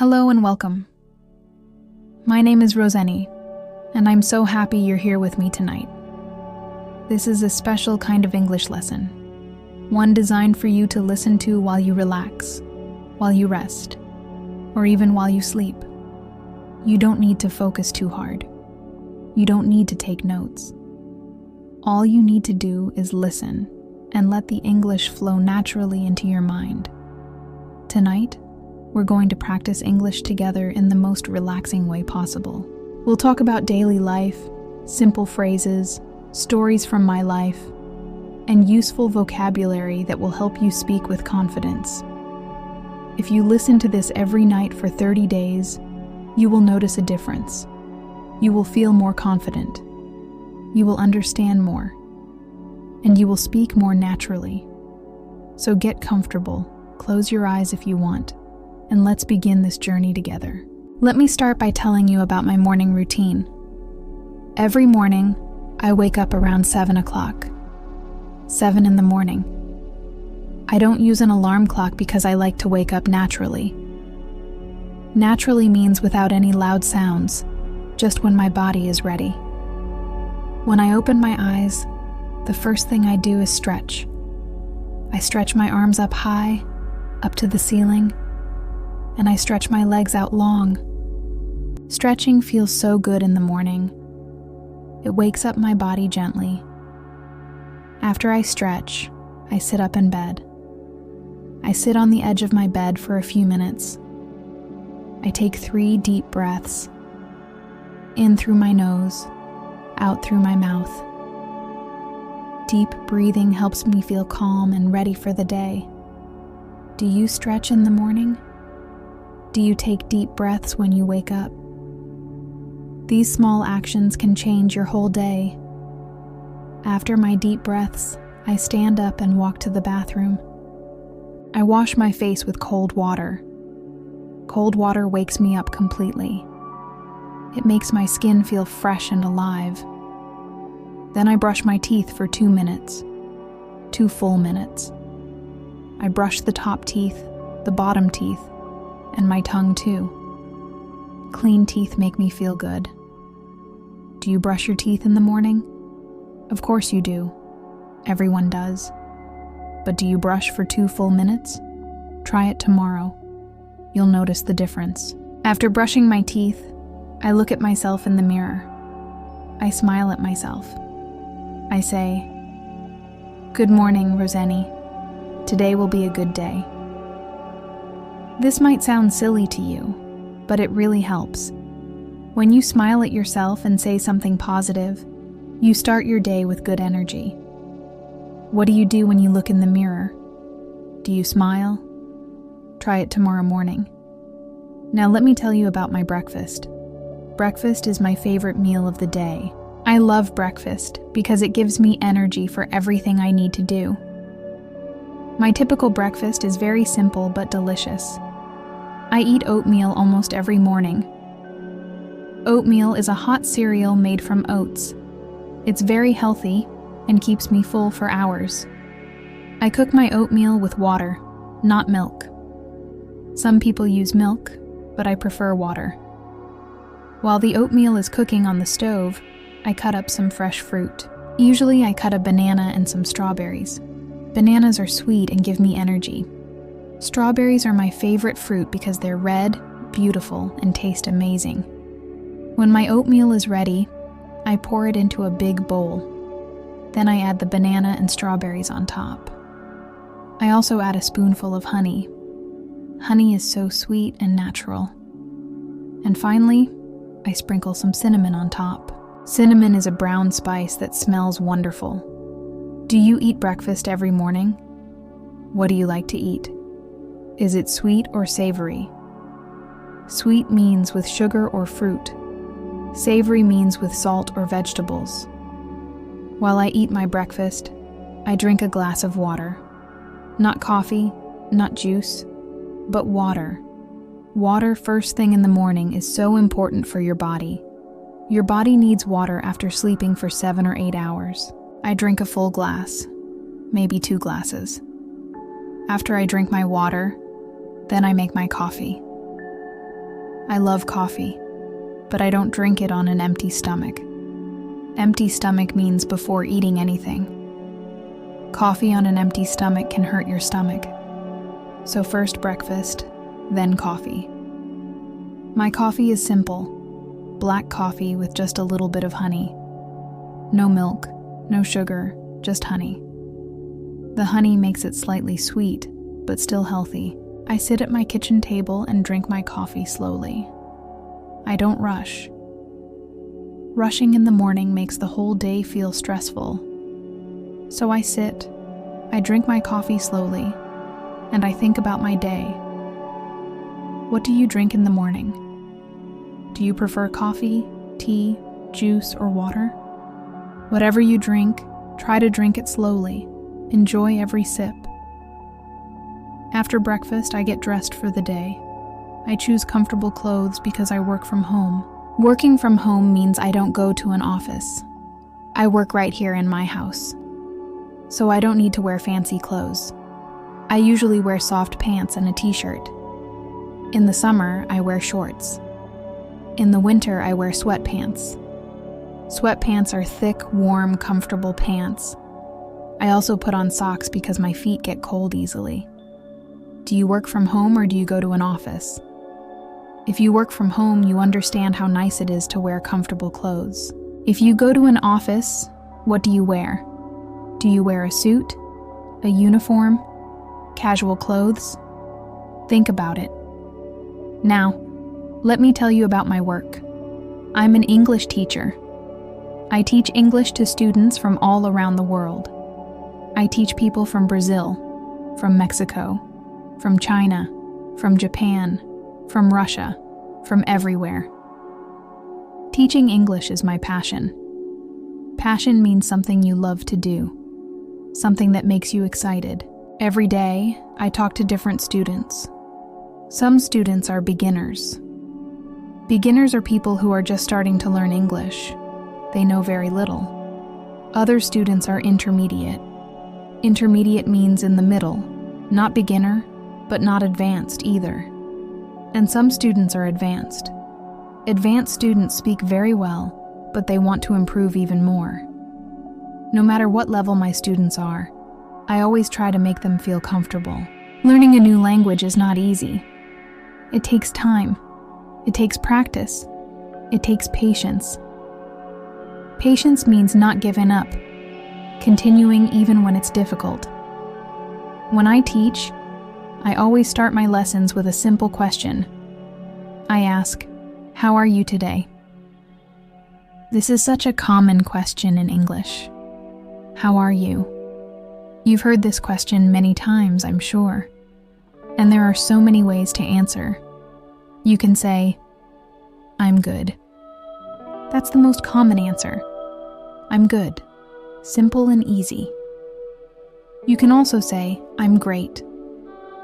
Hello and welcome. My name is Roseny, and I'm so happy you're here with me tonight. This is a special kind of English lesson, one designed for you to listen to while you relax, while you rest, or even while you sleep. You don't need to focus too hard. You don't need to take notes. All you need to do is listen and let the English flow naturally into your mind. Tonight, we're going to practice English together in the most relaxing way possible. We'll talk about daily life, simple phrases, stories from my life, and useful vocabulary that will help you speak with confidence. If you listen to this every night for 30 days, you will notice a difference. You will feel more confident. You will understand more. And you will speak more naturally. So get comfortable, close your eyes if you want, and let's begin this journey together. Let me start by telling you about my morning routine. Every morning, I wake up around 7 o'clock. 7 in the morning. I don't use an alarm clock because I like to wake up naturally. Naturally means without any loud sounds, just when my body is ready. When I open my eyes, the first thing I do is stretch. I stretch my arms up high, up to the ceiling, and I stretch my legs out long. Stretching feels so good in the morning. It wakes up my body gently. After I stretch, I sit up in bed. I sit on the edge of my bed for a few minutes. I take 3 deep breaths. In through my nose, out through my mouth. Deep breathing helps me feel calm and ready for the day. Do you stretch in the morning? Do you take deep breaths when you wake up? These small actions can change your whole day. After my deep breaths, I stand up and walk to the bathroom. I wash my face with cold water. Cold water wakes me up completely. It makes my skin feel fresh and alive. Then I brush my teeth for 2 minutes. 2 full minutes. I brush the top teeth, the bottom teeth, and my tongue too. Clean teeth make me feel good. Do you brush your teeth in the morning? Of course you do. Everyone does. But do you brush for 2 full minutes? Try it tomorrow. You'll notice the difference. After brushing my teeth, I look at myself in the mirror. I smile at myself. I say, "Good morning, Roseny. Today will be a good day." This might sound silly to you, but it really helps. When you smile at yourself and say something positive, you start your day with good energy. What do you do when you look in the mirror? Do you smile? Try it tomorrow morning. Now let me tell you about my breakfast. Breakfast is my favorite meal of the day. I love breakfast because it gives me energy for everything I need to do. My typical breakfast is very simple but delicious. I eat oatmeal almost every morning. Oatmeal is a hot cereal made from oats. It's very healthy and keeps me full for hours. I cook my oatmeal with water, not milk. Some people use milk, but I prefer water. While the oatmeal is cooking on the stove, I cut up some fresh fruit. Usually I cut a banana and some strawberries. Bananas are sweet and give me energy. Strawberries are my favorite fruit because they're red, beautiful, and taste amazing. When my oatmeal is ready, I pour it into a big bowl. Then I add the banana and strawberries on top. I also add a spoonful of honey. Honey is so sweet and natural. And finally, I sprinkle some cinnamon on top. Cinnamon is a brown spice that smells wonderful. Do you eat breakfast every morning? What do you like to eat? Is it sweet or savory? Sweet means with sugar or fruit. Savory means with salt or vegetables. While I eat my breakfast, I drink a glass of water. Not coffee, not juice, but water. Water first thing in the morning is so important for your body. Your body needs water after sleeping for 7 or 8 hours. I drink a full glass, maybe 2 glasses. After I drink my water, then I make my coffee. I love coffee, but I don't drink it on an empty stomach. Empty stomach means before eating anything. Coffee on an empty stomach can hurt your stomach. So first breakfast, then coffee. My coffee is simple. Black coffee with just a little bit of honey. No milk, no sugar, just honey. The honey makes it slightly sweet, but still healthy. I sit at my kitchen table and drink my coffee slowly. I don't rush. Rushing in the morning makes the whole day feel stressful. So I sit, I drink my coffee slowly, and I think about my day. What do you drink in the morning? Do you prefer coffee, tea, juice, or water? Whatever you drink, try to drink it slowly. Enjoy every sip. After breakfast, I get dressed for the day. I choose comfortable clothes because I work from home. Working from home means I don't go to an office. I work right here in my house. So I don't need to wear fancy clothes. I usually wear soft pants and a t-shirt. In the summer, I wear shorts. In the winter, I wear sweatpants. Sweatpants are thick, warm, comfortable pants. I also put on socks because my feet get cold easily. Do you work from home or do you go to an office? If you work from home, you understand how nice it is to wear comfortable clothes. If you go to an office, what do you wear? Do you wear a suit? A uniform? Casual clothes? Think about it. Now, let me tell you about my work. I'm an English teacher. I teach English to students from all around the world. I teach people from Brazil, from Mexico, from China, from Japan, from Russia, from everywhere. Teaching English is my passion. Passion means something you love to do, something that makes you excited. Every day, I talk to different students. Some students are beginners. Beginners are people who are just starting to learn English. They know very little. Other students are intermediate. Intermediate means in the middle, not beginner, but not advanced either. And some students are advanced. Advanced students speak very well, but they want to improve even more. No matter what level my students are, I always try to make them feel comfortable. Learning a new language is not easy. It takes time. It takes practice. It takes patience. Patience means not giving up, continuing even when it's difficult. When I teach, I always start my lessons with a simple question. I ask, "How are you today?" This is such a common question in English. How are you? You've heard this question many times, I'm sure. And there are so many ways to answer. You can say, "I'm good." That's the most common answer. I'm good. Simple and easy. You can also say, "I'm great."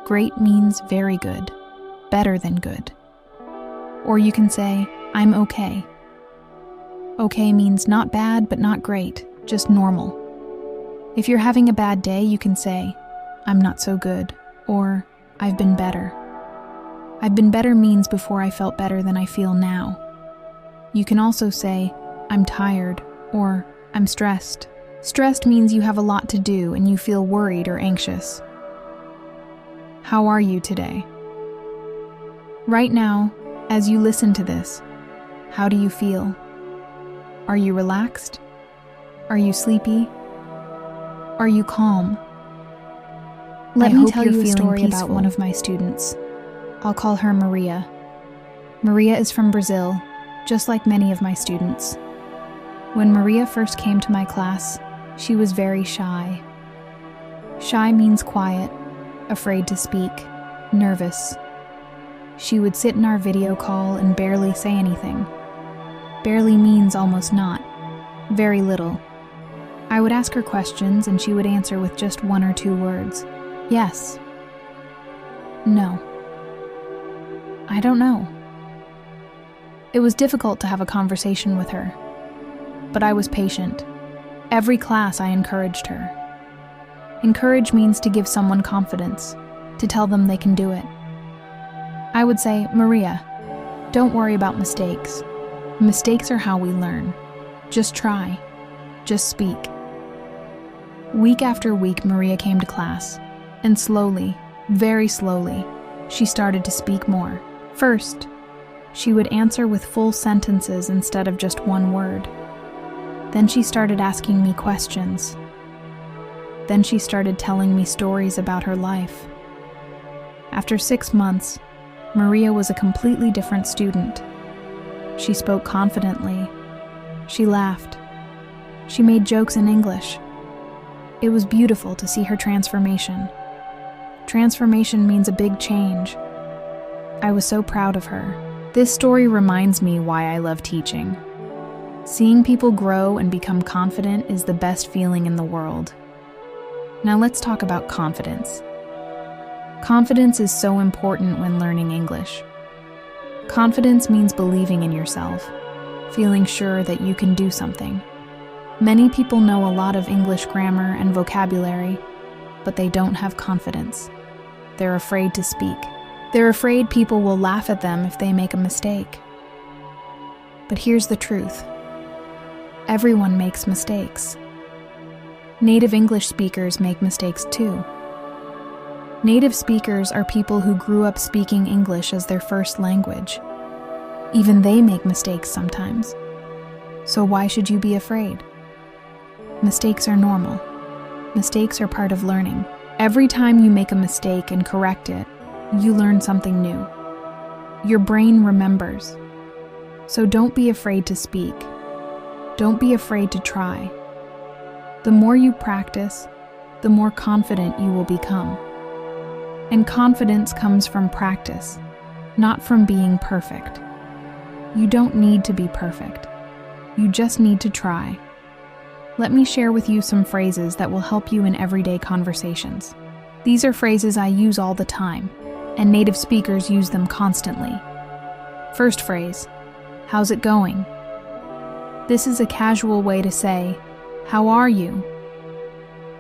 Great means very good, better than good. Or you can say, "I'm okay." Okay means not bad but not great, just normal. If you're having a bad day, you can say, "I'm not so good," or "I've been better." I've been better means before I felt better than I feel now. You can also say, "I'm tired," or "I'm stressed." Stressed means you have a lot to do and you feel worried or anxious. How are you today? Right now, as you listen to this, how do you feel? Are you relaxed? Are you sleepy? Are you calm? Let me tell you a story about one of my students. I'll call her Maria. Maria is from Brazil, just like many of my students. When Maria first came to my class, she was very shy. Shy means quiet, afraid to speak, nervous. She would sit in our video call and barely say anything. Barely means almost not, very little. I would ask her questions and she would answer with just 1 or 2 words. Yes. No. I don't know. It was difficult to have a conversation with her, but I was patient. Every class I encouraged her. Encourage means to give someone confidence, to tell them they can do it. I would say, "Maria, Don't worry about mistakes. Mistakes are how we learn. Just try. Just speak. Week after week, Maria came to class, and slowly, very slowly, she started to speak more. First, she would answer with full sentences instead of just one word. Then she started asking me questions. Then she started telling me stories about her life. After 6 months, Maria was a completely different student. She spoke confidently. She laughed. She made jokes in English. It was beautiful to see her transformation. Transformation means a big change. I was so proud of her. This story reminds me why I love teaching. Seeing people grow and become confident is the best feeling in the world. Now let's talk about confidence. Confidence is so important when learning English. Confidence means believing in yourself, feeling sure that you can do something. Many people know a lot of English grammar and vocabulary, but they don't have confidence. They're afraid to speak. They're afraid people will laugh at them if they make a mistake. But here's the truth. Everyone makes mistakes. Native English speakers make mistakes too. Native speakers are people who grew up speaking English as their first language. Even they make mistakes sometimes. So why should you be afraid? Mistakes are normal. Mistakes are part of learning. Every time you make a mistake and correct it, you learn something new. Your brain remembers. So don't be afraid to speak. Don't be afraid to try. The more you practice, the more confident you will become. And confidence comes from practice, not from being perfect. You don't need to be perfect. You just need to try. Let me share with you some phrases that will help you in everyday conversations. These are phrases I use all the time, and native speakers use them constantly. First phrase, how's it going? This is a casual way to say, how are you?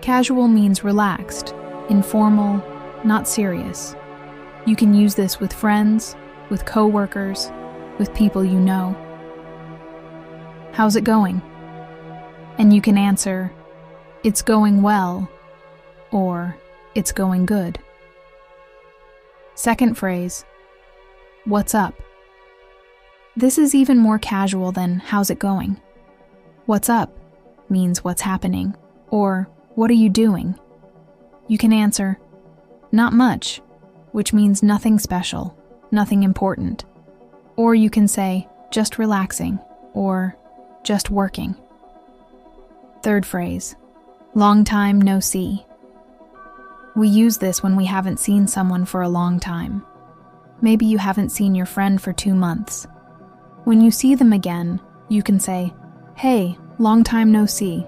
Casual means relaxed, informal, not serious. You can use this with friends, with coworkers, with people you know. How's it going? And you can answer, it's going well, or it's going good. Second phrase, what's up? This is even more casual than how's it going? What's up means what's happening, or what are you doing? You can answer, not much, which means nothing special, nothing important. Or you can say, just relaxing, or just working. Third phrase, long time no see. We use this when we haven't seen someone for a long time. Maybe you haven't seen your friend for 2 months. When you see them again, you can say, hey, long time no see.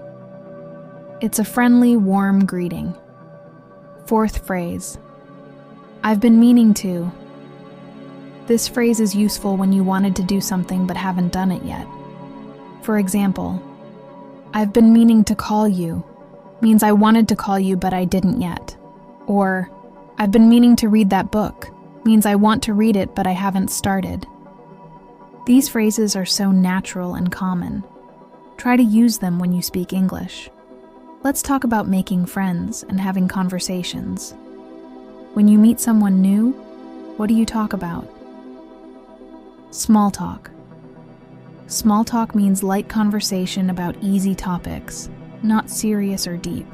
It's a friendly, warm greeting. Fourth phrase, I've been meaning to. This phrase is useful when you wanted to do something but haven't done it yet. For example, I've been meaning to call you means I wanted to call you but I didn't yet. Or, I've been meaning to read that book means I want to read it but I haven't started. These phrases are so natural and common. Try to use them when you speak English. Let's talk about making friends and having conversations. When you meet someone new, what do you talk about? Small talk. Small talk means light conversation about easy topics, not serious or deep.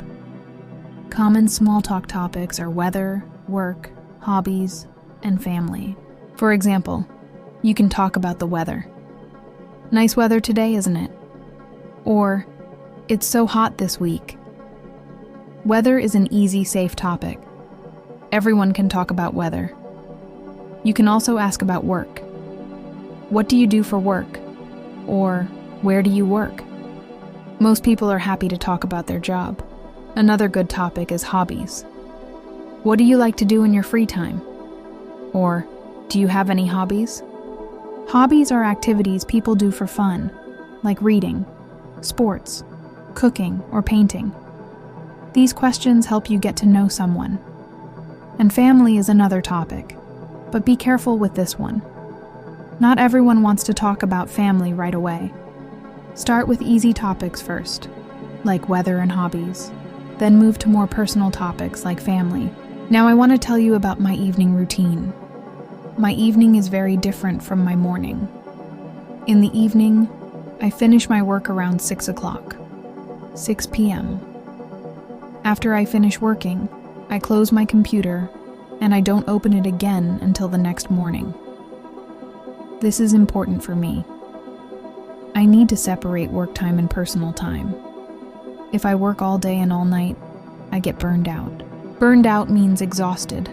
Common small talk topics are weather, work, hobbies, and family. For example, you can talk about the weather. Nice weather today, isn't it? Or, it's so hot this week. Weather is an easy, safe topic. Everyone can talk about weather. You can also ask about work. What do you do for work? Or, where do you work? Most people are happy to talk about their job. Another good topic is hobbies. What do you like to do in your free time? Or, do you have any hobbies? Hobbies are activities people do for fun, like reading, sports, cooking, or painting. These questions help you get to know someone. And family is another topic, but be careful with this one. Not everyone wants to talk about family right away. Start with easy topics first, like weather and hobbies. Then move to more personal topics like family. Now I want to tell you about my evening routine. My evening is very different from my morning. In the evening, I finish my work around 6 o'clock, 6 p.m. After I finish working, I close my computer and I don't open it again until the next morning. This is important for me. I need to separate work time and personal time. If I work all day and all night, I get burned out. Burned out means exhausted,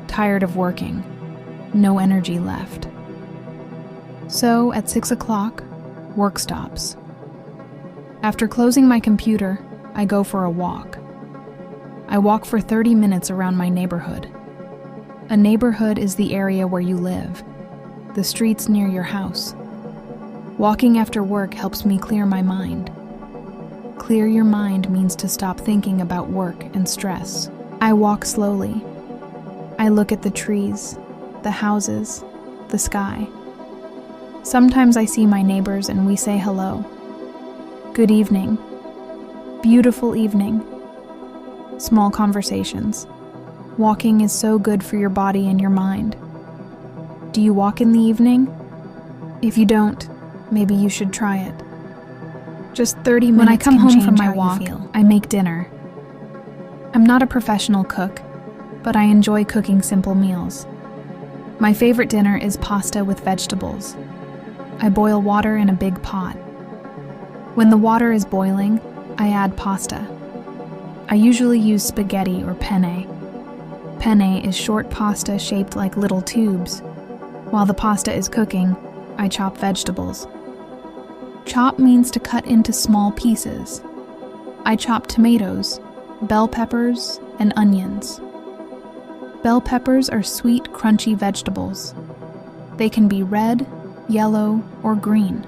tired of working, no energy left. So at 6 o'clock, work stops. After closing my computer, I go for a walk. I walk for 30 minutes around my neighborhood. A neighborhood is the area where you live, the streets near your house. Walking after work helps me clear my mind. Clear your mind means to stop thinking about work and stress. I walk slowly. I look at the trees, the houses, the sky. Sometimes I see my neighbors and we say hello. Good evening. Beautiful evening. Small conversations. Walking is so good for your body and your mind. Do you walk in the evening? If you don't, maybe you should try it. Just 30 minutes. When I come home from my walk, I make dinner. I'm not a professional cook, but I enjoy cooking simple meals. My favorite dinner is pasta with vegetables. I boil water in a big pot. When the water is boiling, I add pasta. I usually use spaghetti or penne. Penne is short pasta shaped like little tubes. While the pasta is cooking, I chop vegetables. Chop means to cut into small pieces. I chop tomatoes, bell peppers, and onions. Bell peppers are sweet, crunchy vegetables. They can be red, yellow, or green.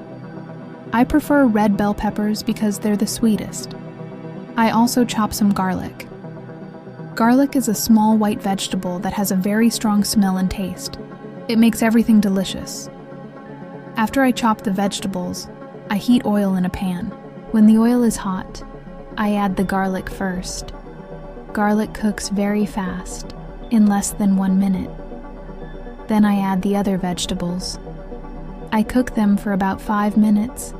I prefer red bell peppers because they're the sweetest. I also chop some garlic. Garlic is a small white vegetable that has a very strong smell and taste. It makes everything delicious. After I chop the vegetables, I heat oil in a pan. When the oil is hot, I add the garlic first. Garlic cooks very fast, in less than 1 minute. Then I add the other vegetables. I cook them for about 5 minutes,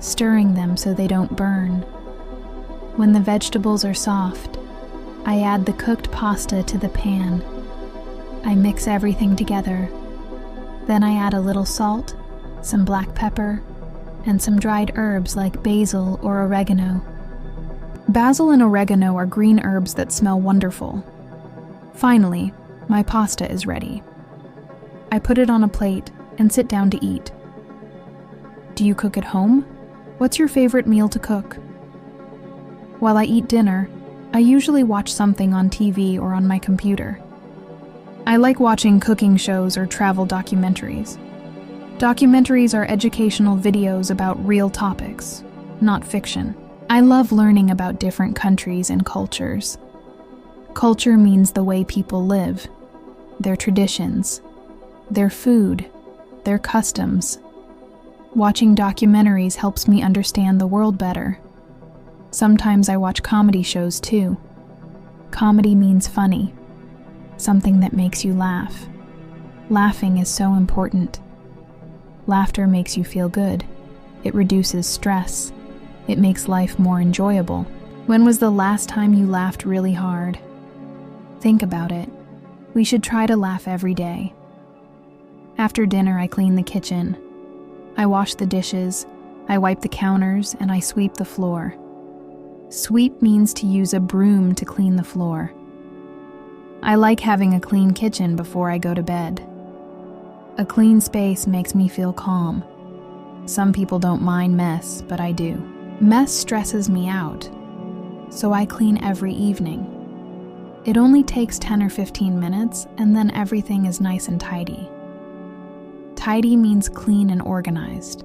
stirring them so they don't burn. When the vegetables are soft, I add the cooked pasta to the pan. I mix everything together. Then I add a little salt, some black pepper, and some dried herbs like basil or oregano. Basil and oregano are green herbs that smell wonderful. Finally, my pasta is ready. I put it on a plate and sit down to eat. Do you cook at home? What's your favorite meal to cook? While I eat dinner, I usually watch something on TV or on my computer. I like watching cooking shows or travel documentaries. Documentaries are educational videos about real topics, not fiction. I love learning about different countries and cultures. Culture means the way people live, their traditions, their food, their customs. Watching documentaries helps me understand the world better. Sometimes I watch comedy shows too. Comedy means funny, something that makes you laugh. Laughing is so important. Laughter makes you feel good. It reduces stress. It makes life more enjoyable. When was the last time you laughed really hard? Think about it. We should try to laugh every day. After dinner, I clean the kitchen. I wash the dishes, I wipe the counters, and I sweep the floor. Sweep means to use a broom to clean the floor. I like having a clean kitchen before I go to bed. A clean space makes me feel calm. Some people don't mind mess, but I do. Mess stresses me out, so I clean every evening. It only takes 10 or 15 minutes, and then everything is nice and tidy. Tidy means clean and organized.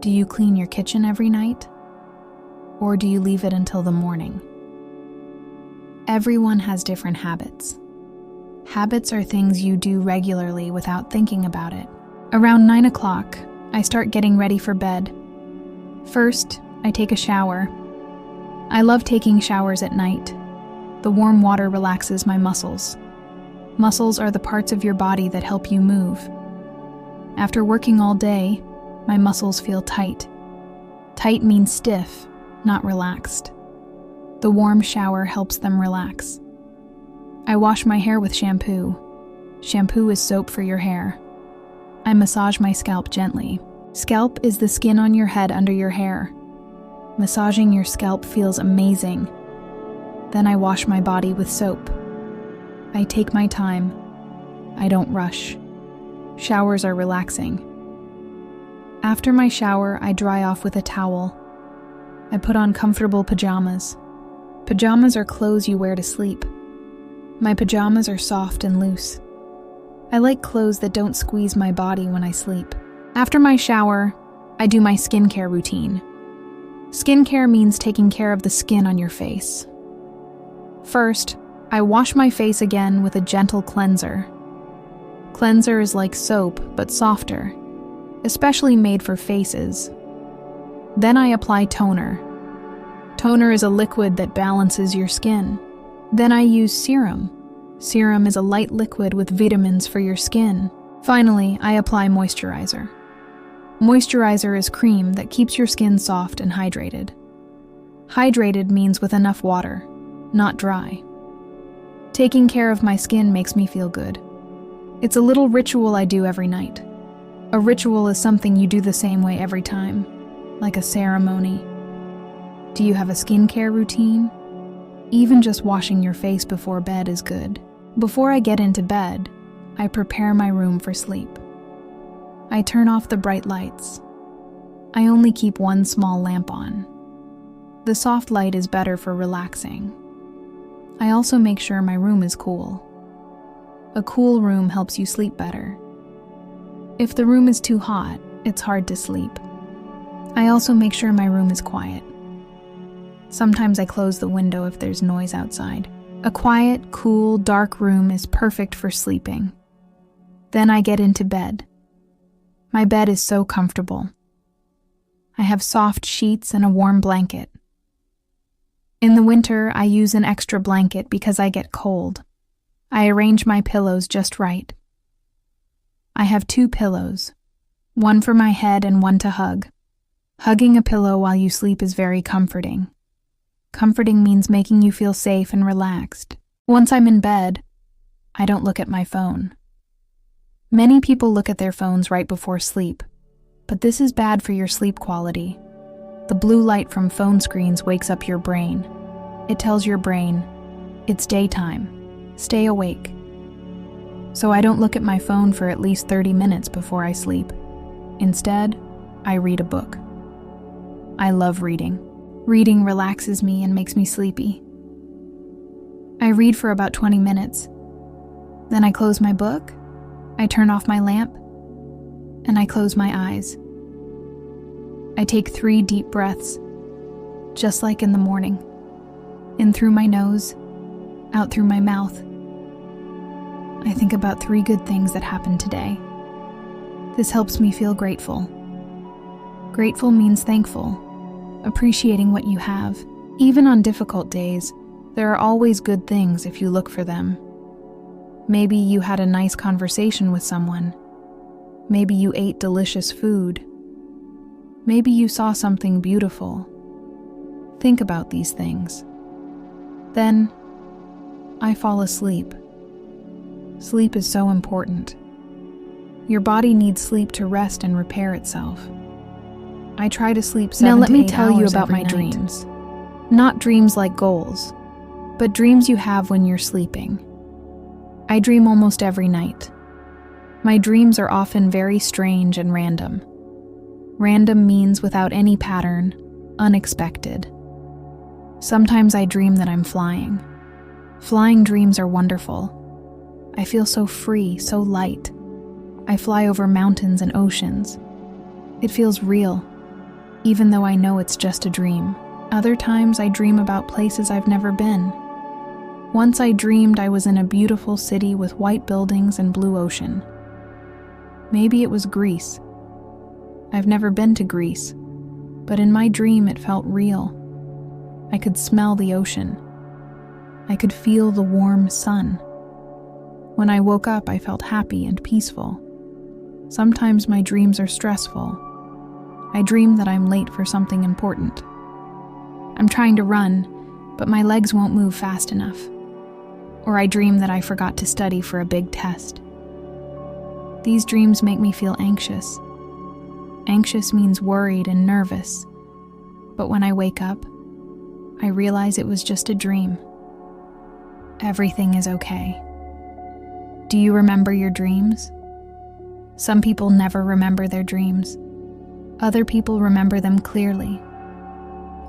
Do you clean your kitchen every night? Or do you leave it until the morning? Everyone has different habits. Habits are things you do regularly without thinking about it. Around 9 o'clock, I start getting ready for bed. First, I take a shower. I love taking showers at night. The warm water relaxes my muscles. Muscles are the parts of your body that help you move. After working all day, my muscles feel tight. Tight means stiff, not relaxed. The warm shower helps them relax. I wash my hair with shampoo. Shampoo is soap for your hair. I massage my scalp gently. Scalp is the skin on your head under your hair. Massaging your scalp feels amazing. Then I wash my body with soap. I take my time. I don't rush. Showers are relaxing. After my shower, I dry off with a towel. I put on comfortable pajamas. Pajamas are clothes you wear to sleep. My pajamas are soft and loose. I like clothes that don't squeeze my body when I sleep. After my shower, I do my skincare routine. Skincare means taking care of the skin on your face. First, I wash my face again with a gentle cleanser. Cleanser is like soap, but softer, especially made for faces. Then I apply toner. Toner is a liquid that balances your skin. Then I use serum. Serum is a light liquid with vitamins for your skin. Finally, I apply moisturizer. Moisturizer is cream that keeps your skin soft and hydrated. Hydrated means with enough water, not dry. Taking care of my skin makes me feel good. It's a little ritual I do every night. A ritual is something you do the same way every time, like a ceremony. Do you have a skincare routine? Even just washing your face before bed is good. Before I get into bed, I prepare my room for sleep. I turn off the bright lights. I only keep one small lamp on. The soft light is better for relaxing. I also make sure my room is cool. A cool room helps you sleep better. If the room is too hot, it's hard to sleep. I also make sure my room is quiet. Sometimes I close the window if there's noise outside. A quiet, cool, dark room is perfect for sleeping. Then I get into bed. My bed is so comfortable. I have soft sheets and a warm blanket. In the winter, I use an extra blanket because I get cold. I arrange my pillows just right. I have 2 pillows, one for my head and one to hug. Hugging a pillow while you sleep is very comforting. Comforting means making you feel safe and relaxed. Once I'm in bed, I don't look at my phone. Many people look at their phones right before sleep, but this is bad for your sleep quality. The blue light from phone screens wakes up your brain. It tells your brain, it's daytime, stay awake. So I don't look at my phone for at least 30 minutes before I sleep. Instead, I read a book. I love reading. Reading relaxes me and makes me sleepy. I read for about 20 minutes. Then I close my book, I turn off my lamp, and I close my eyes. I take 3 deep breaths, just like in the morning. In through my nose, out through my mouth. I think about 3 good things that happened today. This helps me feel grateful. Grateful means thankful, appreciating what you have. Even on difficult days, there are always good things if you look for them. Maybe you had a nice conversation with someone. Maybe you ate delicious food. Maybe you saw something beautiful. Think about these things. Then, I fall asleep. Sleep is so important. Your body needs sleep to rest and repair itself. I try to sleep 7 to 8 hours. Now let me tell you about my dreams. Not dreams like goals, but dreams you have when you're sleeping. I dream almost every night. My dreams are often very strange and random. Random means without any pattern, unexpected. Sometimes I dream that I'm flying. Flying dreams are wonderful. I feel so free, so light. I fly over mountains and oceans. It feels real, even though I know it's just a dream. Other times I dream about places I've never been. Once I dreamed I was in a beautiful city with white buildings and blue ocean. Maybe it was Greece. I've never been to Greece, but in my dream it felt real. I could smell the ocean. I could feel the warm sun. When I woke up, I felt happy and peaceful. Sometimes my dreams are stressful. I dream that I'm late for something important. I'm trying to run, but my legs won't move fast enough. Or I dream that I forgot to study for a big test. These dreams make me feel anxious. Anxious means worried and nervous. But when I wake up, I realize it was just a dream. Everything is okay. Do you remember your dreams? Some people never remember their dreams. Other people remember them clearly.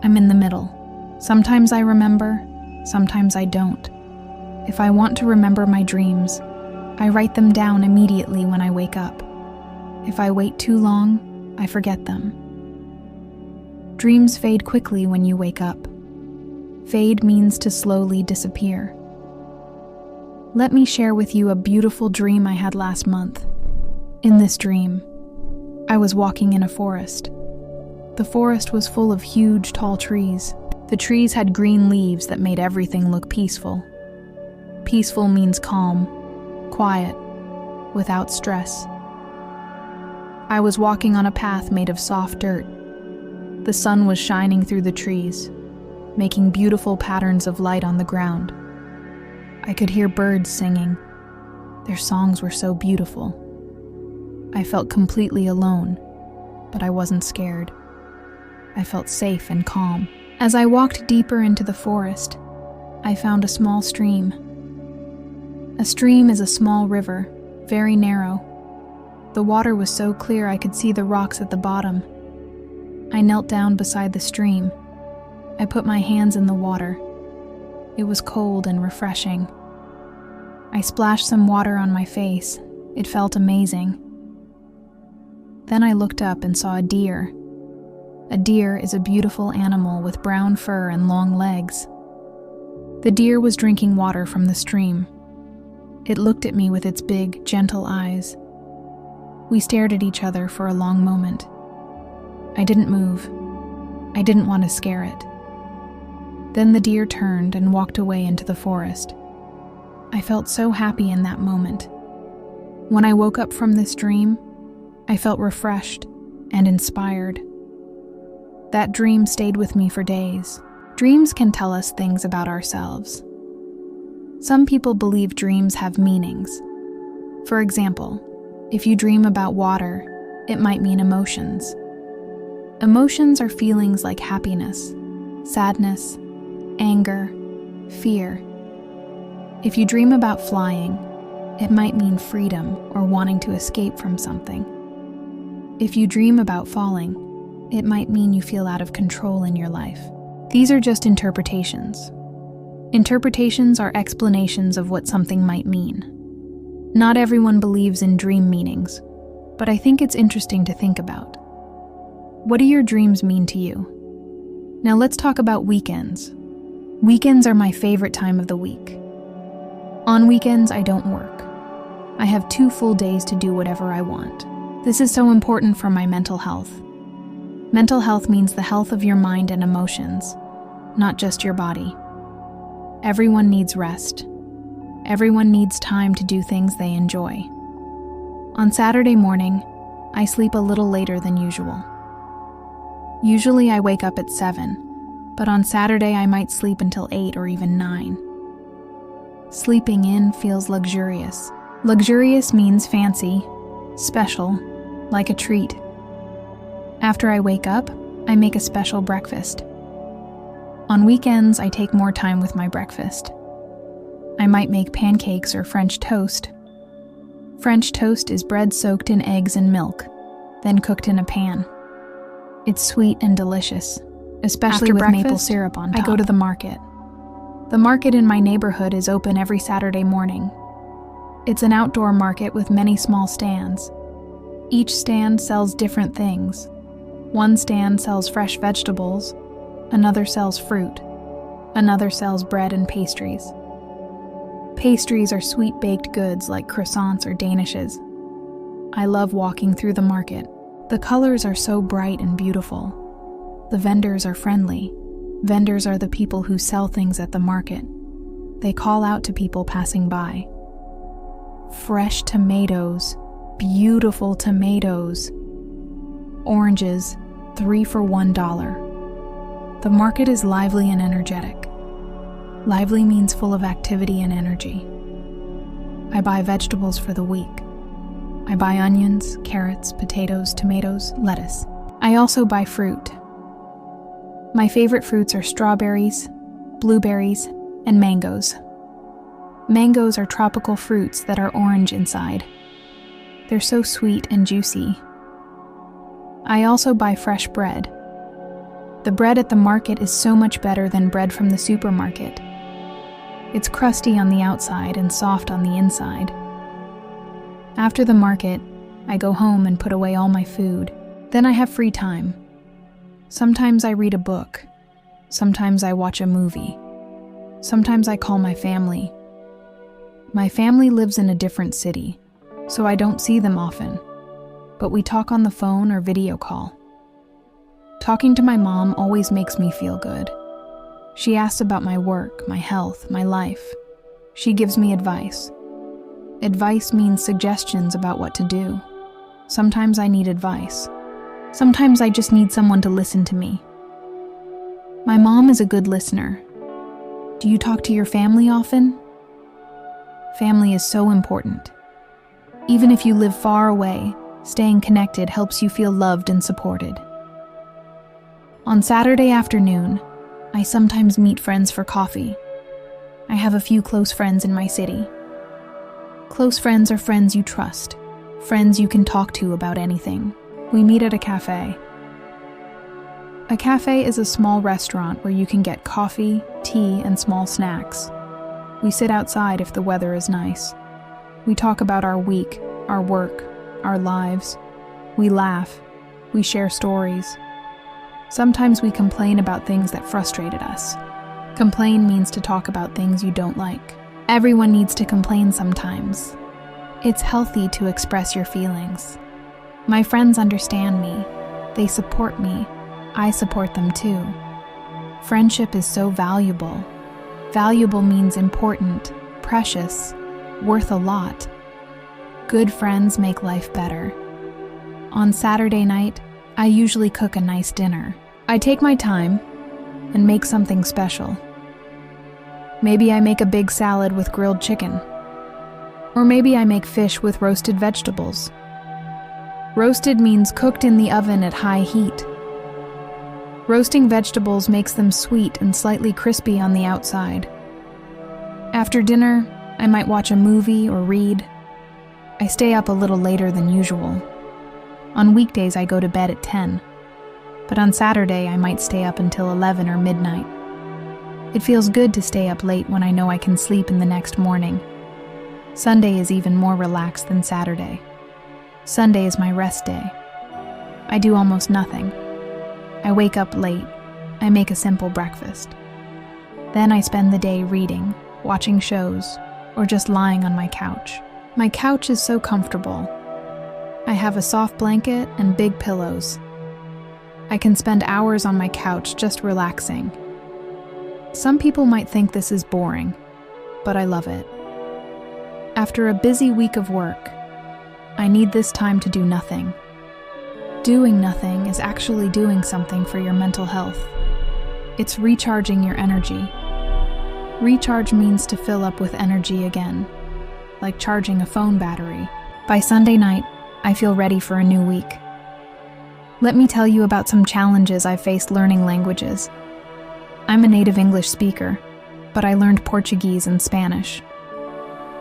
I'm in the middle. Sometimes I remember, sometimes I don't. If I want to remember my dreams, I write them down immediately when I wake up. If I wait too long, I forget them. Dreams fade quickly when you wake up. Fade means to slowly disappear. Let me share with you a beautiful dream I had last month. In this dream, I was walking in a forest. The forest was full of huge, tall trees. The trees had green leaves that made everything look peaceful. Peaceful means calm, quiet, without stress. I was walking on a path made of soft dirt. The sun was shining through the trees, making beautiful patterns of light on the ground. I could hear birds singing. Their songs were so beautiful. I felt completely alone, but I wasn't scared. I felt safe and calm. As I walked deeper into the forest, I found a small stream. A stream is a small river, very narrow. The water was so clear I could see the rocks at the bottom. I knelt down beside the stream. I put my hands in the water. It was cold and refreshing. I splashed some water on my face. It felt amazing. Then I looked up and saw a deer. A deer is a beautiful animal with brown fur and long legs. The deer was drinking water from the stream. It looked at me with its big, gentle eyes. We stared at each other for a long moment. I didn't move. I didn't want to scare it. Then the deer turned and walked away into the forest. I felt so happy in that moment. When I woke up from this dream, I felt refreshed and inspired. That dream stayed with me for days. Dreams can tell us things about ourselves. Some people believe dreams have meanings. For example, if you dream about water, it might mean emotions. Emotions are feelings like happiness, sadness, anger, fear. If you dream about flying, it might mean freedom or wanting to escape from something. If you dream about falling, it might mean you feel out of control in your life. These are just interpretations. Interpretations are explanations of what something might mean. Not everyone believes in dream meanings, but I think it's interesting to think about. What do your dreams mean to you? Now let's talk about weekends. Weekends are my favorite time of the week. On weekends, I don't work. I have 2 full days to do whatever I want. This is so important for my mental health. Mental health means the health of your mind and emotions, not just your body. Everyone needs rest. Everyone needs time to do things they enjoy. On Saturday morning, I sleep a little later than usual. Usually I wake up at 7, but on Saturday I might sleep until 8 or even 9. Sleeping in feels luxurious. Luxurious means fancy, special, like a treat. After I wake up, I make a special breakfast. On weekends, I take more time with my breakfast. I might make pancakes or French toast. French toast is bread soaked in eggs and milk, then cooked in a pan. It's sweet and delicious, especially with maple syrup on top. I go to the market. The market in my neighborhood is open every Saturday morning. It's an outdoor market with many small stands. Each stand sells different things. One stand sells fresh vegetables, another sells fruit, another sells bread and pastries. Pastries are sweet baked goods like croissants or danishes. I love walking through the market. The colors are so bright and beautiful. The vendors are friendly. Vendors are the people who sell things at the market. They call out to people passing by. Fresh tomatoes, beautiful tomatoes. Oranges, 3 for $1. The market is lively and energetic. Lively means full of activity and energy. I buy vegetables for the week. I buy onions, carrots, potatoes, tomatoes, lettuce. I also buy fruit. My favorite fruits are strawberries, blueberries, and mangoes. Mangoes are tropical fruits that are orange inside. They're so sweet and juicy. I also buy fresh bread. The bread at the market is so much better than bread from the supermarket. It's crusty on the outside and soft on the inside. After the market, I go home and put away all my food. Then I have free time. Sometimes I read a book. Sometimes I watch a movie. Sometimes I call my family. My family lives in a different city, so I don't see them often, but we talk on the phone or video call. Talking to my mom always makes me feel good. She asks about my work, my health, my life. She gives me advice. Advice means suggestions about what to do. Sometimes I need advice. Sometimes I just need someone to listen to me. My mom is a good listener. Do you talk to your family often? Family is so important. Even if you live far away, staying connected helps you feel loved and supported. On Saturday afternoon, I sometimes meet friends for coffee. I have a few close friends in my city. Close friends are friends you trust, friends you can talk to about anything. We meet at a cafe. A cafe is a small restaurant where you can get coffee, tea, and small snacks. We sit outside if the weather is nice. We talk about our week, our work, our lives. We laugh. We share stories. Sometimes we complain about things that frustrated us. Complain means to talk about things you don't like. Everyone needs to complain sometimes. It's healthy to express your feelings. My friends understand me. They support me. I support them too. Friendship is so valuable. Valuable means important, precious, worth a lot. Good friends make life better. On Saturday night, I usually cook a nice dinner. I take my time and make something special. Maybe I make a big salad with grilled chicken. Or maybe I make fish with roasted vegetables. Roasted means cooked in the oven at high heat. Roasting vegetables makes them sweet and slightly crispy on the outside. After dinner, I might watch a movie or read. I stay up a little later than usual. On weekdays, I go to bed at 10. But on Saturday, I might stay up until 11 or midnight. It feels good to stay up late when I know I can sleep in the next morning. Sunday is even more relaxed than Saturday. Sunday is my rest day. I do almost nothing. I wake up late. I make a simple breakfast. Then I spend the day reading, watching shows, or just lying on my couch. My couch is so comfortable. I have a soft blanket and big pillows. I can spend hours on my couch just relaxing. Some people might think this is boring, but I love it. After a busy week of work, I need this time to do nothing. Doing nothing is actually doing something for your mental health. It's recharging your energy. Recharge means to fill up with energy again, like charging a phone battery. By Sunday night, I feel ready for a new week. Let me tell you about some challenges I've faced learning languages. I'm a native English speaker, but I learned Portuguese and Spanish.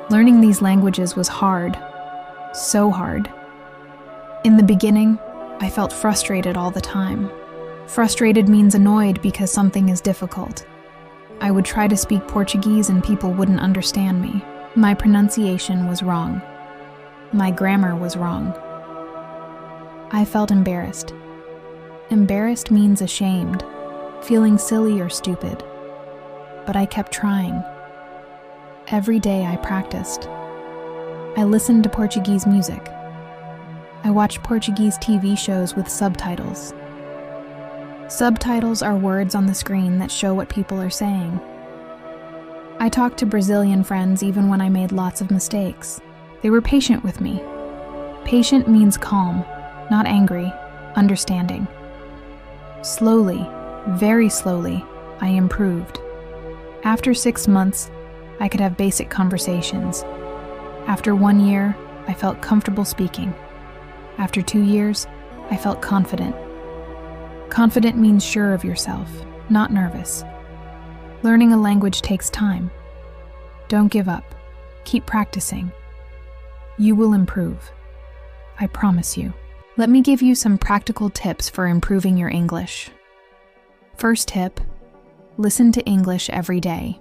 Learning these languages was hard, so hard. In the beginning, I felt frustrated all the time. Frustrated means annoyed because something is difficult. I would try to speak Portuguese and people wouldn't understand me. My pronunciation was wrong. My grammar was wrong. I felt embarrassed. Embarrassed means ashamed, feeling silly or stupid. But I kept trying. Every day I practiced. I listened to Portuguese music. I watch Portuguese TV shows with subtitles. Subtitles are words on the screen that show what people are saying. I talked to Brazilian friends even when I made lots of mistakes. They were patient with me. Patient means calm, not angry, understanding. Slowly, very slowly, I improved. After 6 months, I could have basic conversations. After 1 year, I felt comfortable speaking. After 2 years, I felt confident. Confident means sure of yourself, not nervous. Learning a language takes time. Don't give up. Keep practicing. You will improve. I promise you. Let me give you some practical tips for improving your English. First tip, listen to English every day.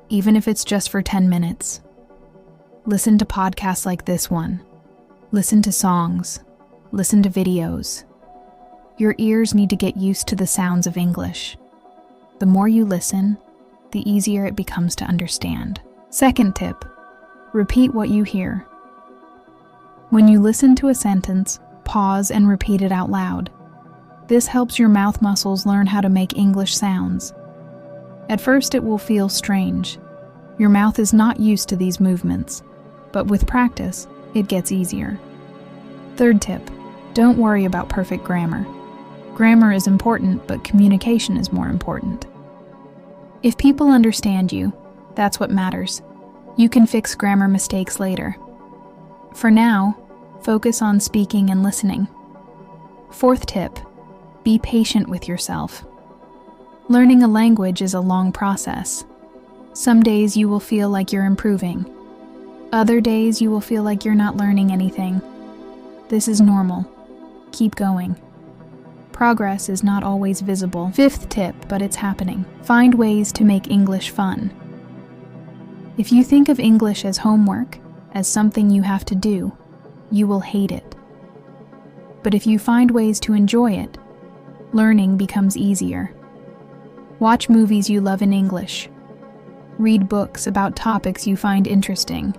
Even if it's just for 10 minutes. Listen to podcasts like this one. Listen to songs. Listen to videos. Your ears need to get used to the sounds of English. The more you listen, the easier it becomes to understand. Second tip, repeat what you hear. When you listen to a sentence, pause and repeat it out loud. This helps your mouth muscles learn how to make English sounds. At first it will feel strange. Your mouth is not used to these movements, but with practice, it gets easier. Third tip, don't worry about perfect grammar. Grammar is important, but communication is more important. If people understand you, that's what matters. You can fix grammar mistakes later. For now, focus on speaking and listening. Fourth tip, be patient with yourself. Learning a language is a long process. Some days you will feel like you're improving. Other days you will feel like you're not learning anything. This is normal. Keep going. Progress is not always visible. Fifth tip, but it's happening. Find ways to make English fun. If you think of English as homework, as something you have to do, you will hate it. But if you find ways to enjoy it, learning becomes easier. Watch movies you love in English. Read books about topics you find interesting.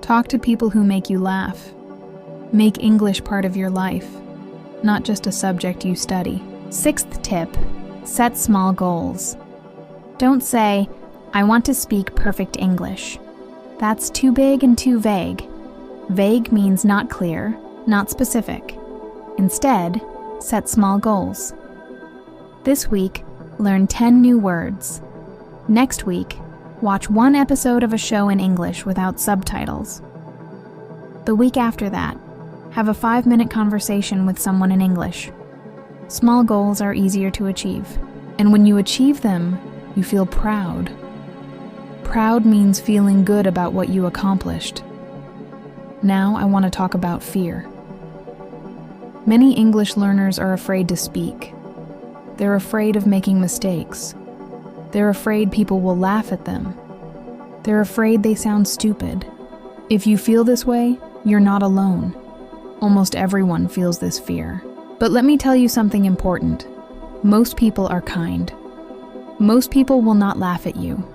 Talk to people who make you laugh. Make English part of your life, not just a subject you study. Sixth tip, set small goals. Don't say, I want to speak perfect English. That's too big and too vague. Vague means not clear, not specific. Instead, set small goals. This week, learn 10 new words. Next week, watch 1 episode of a show in English without subtitles. The week after that, have a 5-minute conversation with someone in English. Small goals are easier to achieve, and when you achieve them, you feel proud. Proud means feeling good about what you accomplished. Now I want to talk about fear. Many English learners are afraid to speak. They're afraid of making mistakes. They're afraid people will laugh at them. They're afraid they sound stupid. If you feel this way, you're not alone. Almost everyone feels this fear. But let me tell you something important. Most people are kind. Most people will not laugh at you.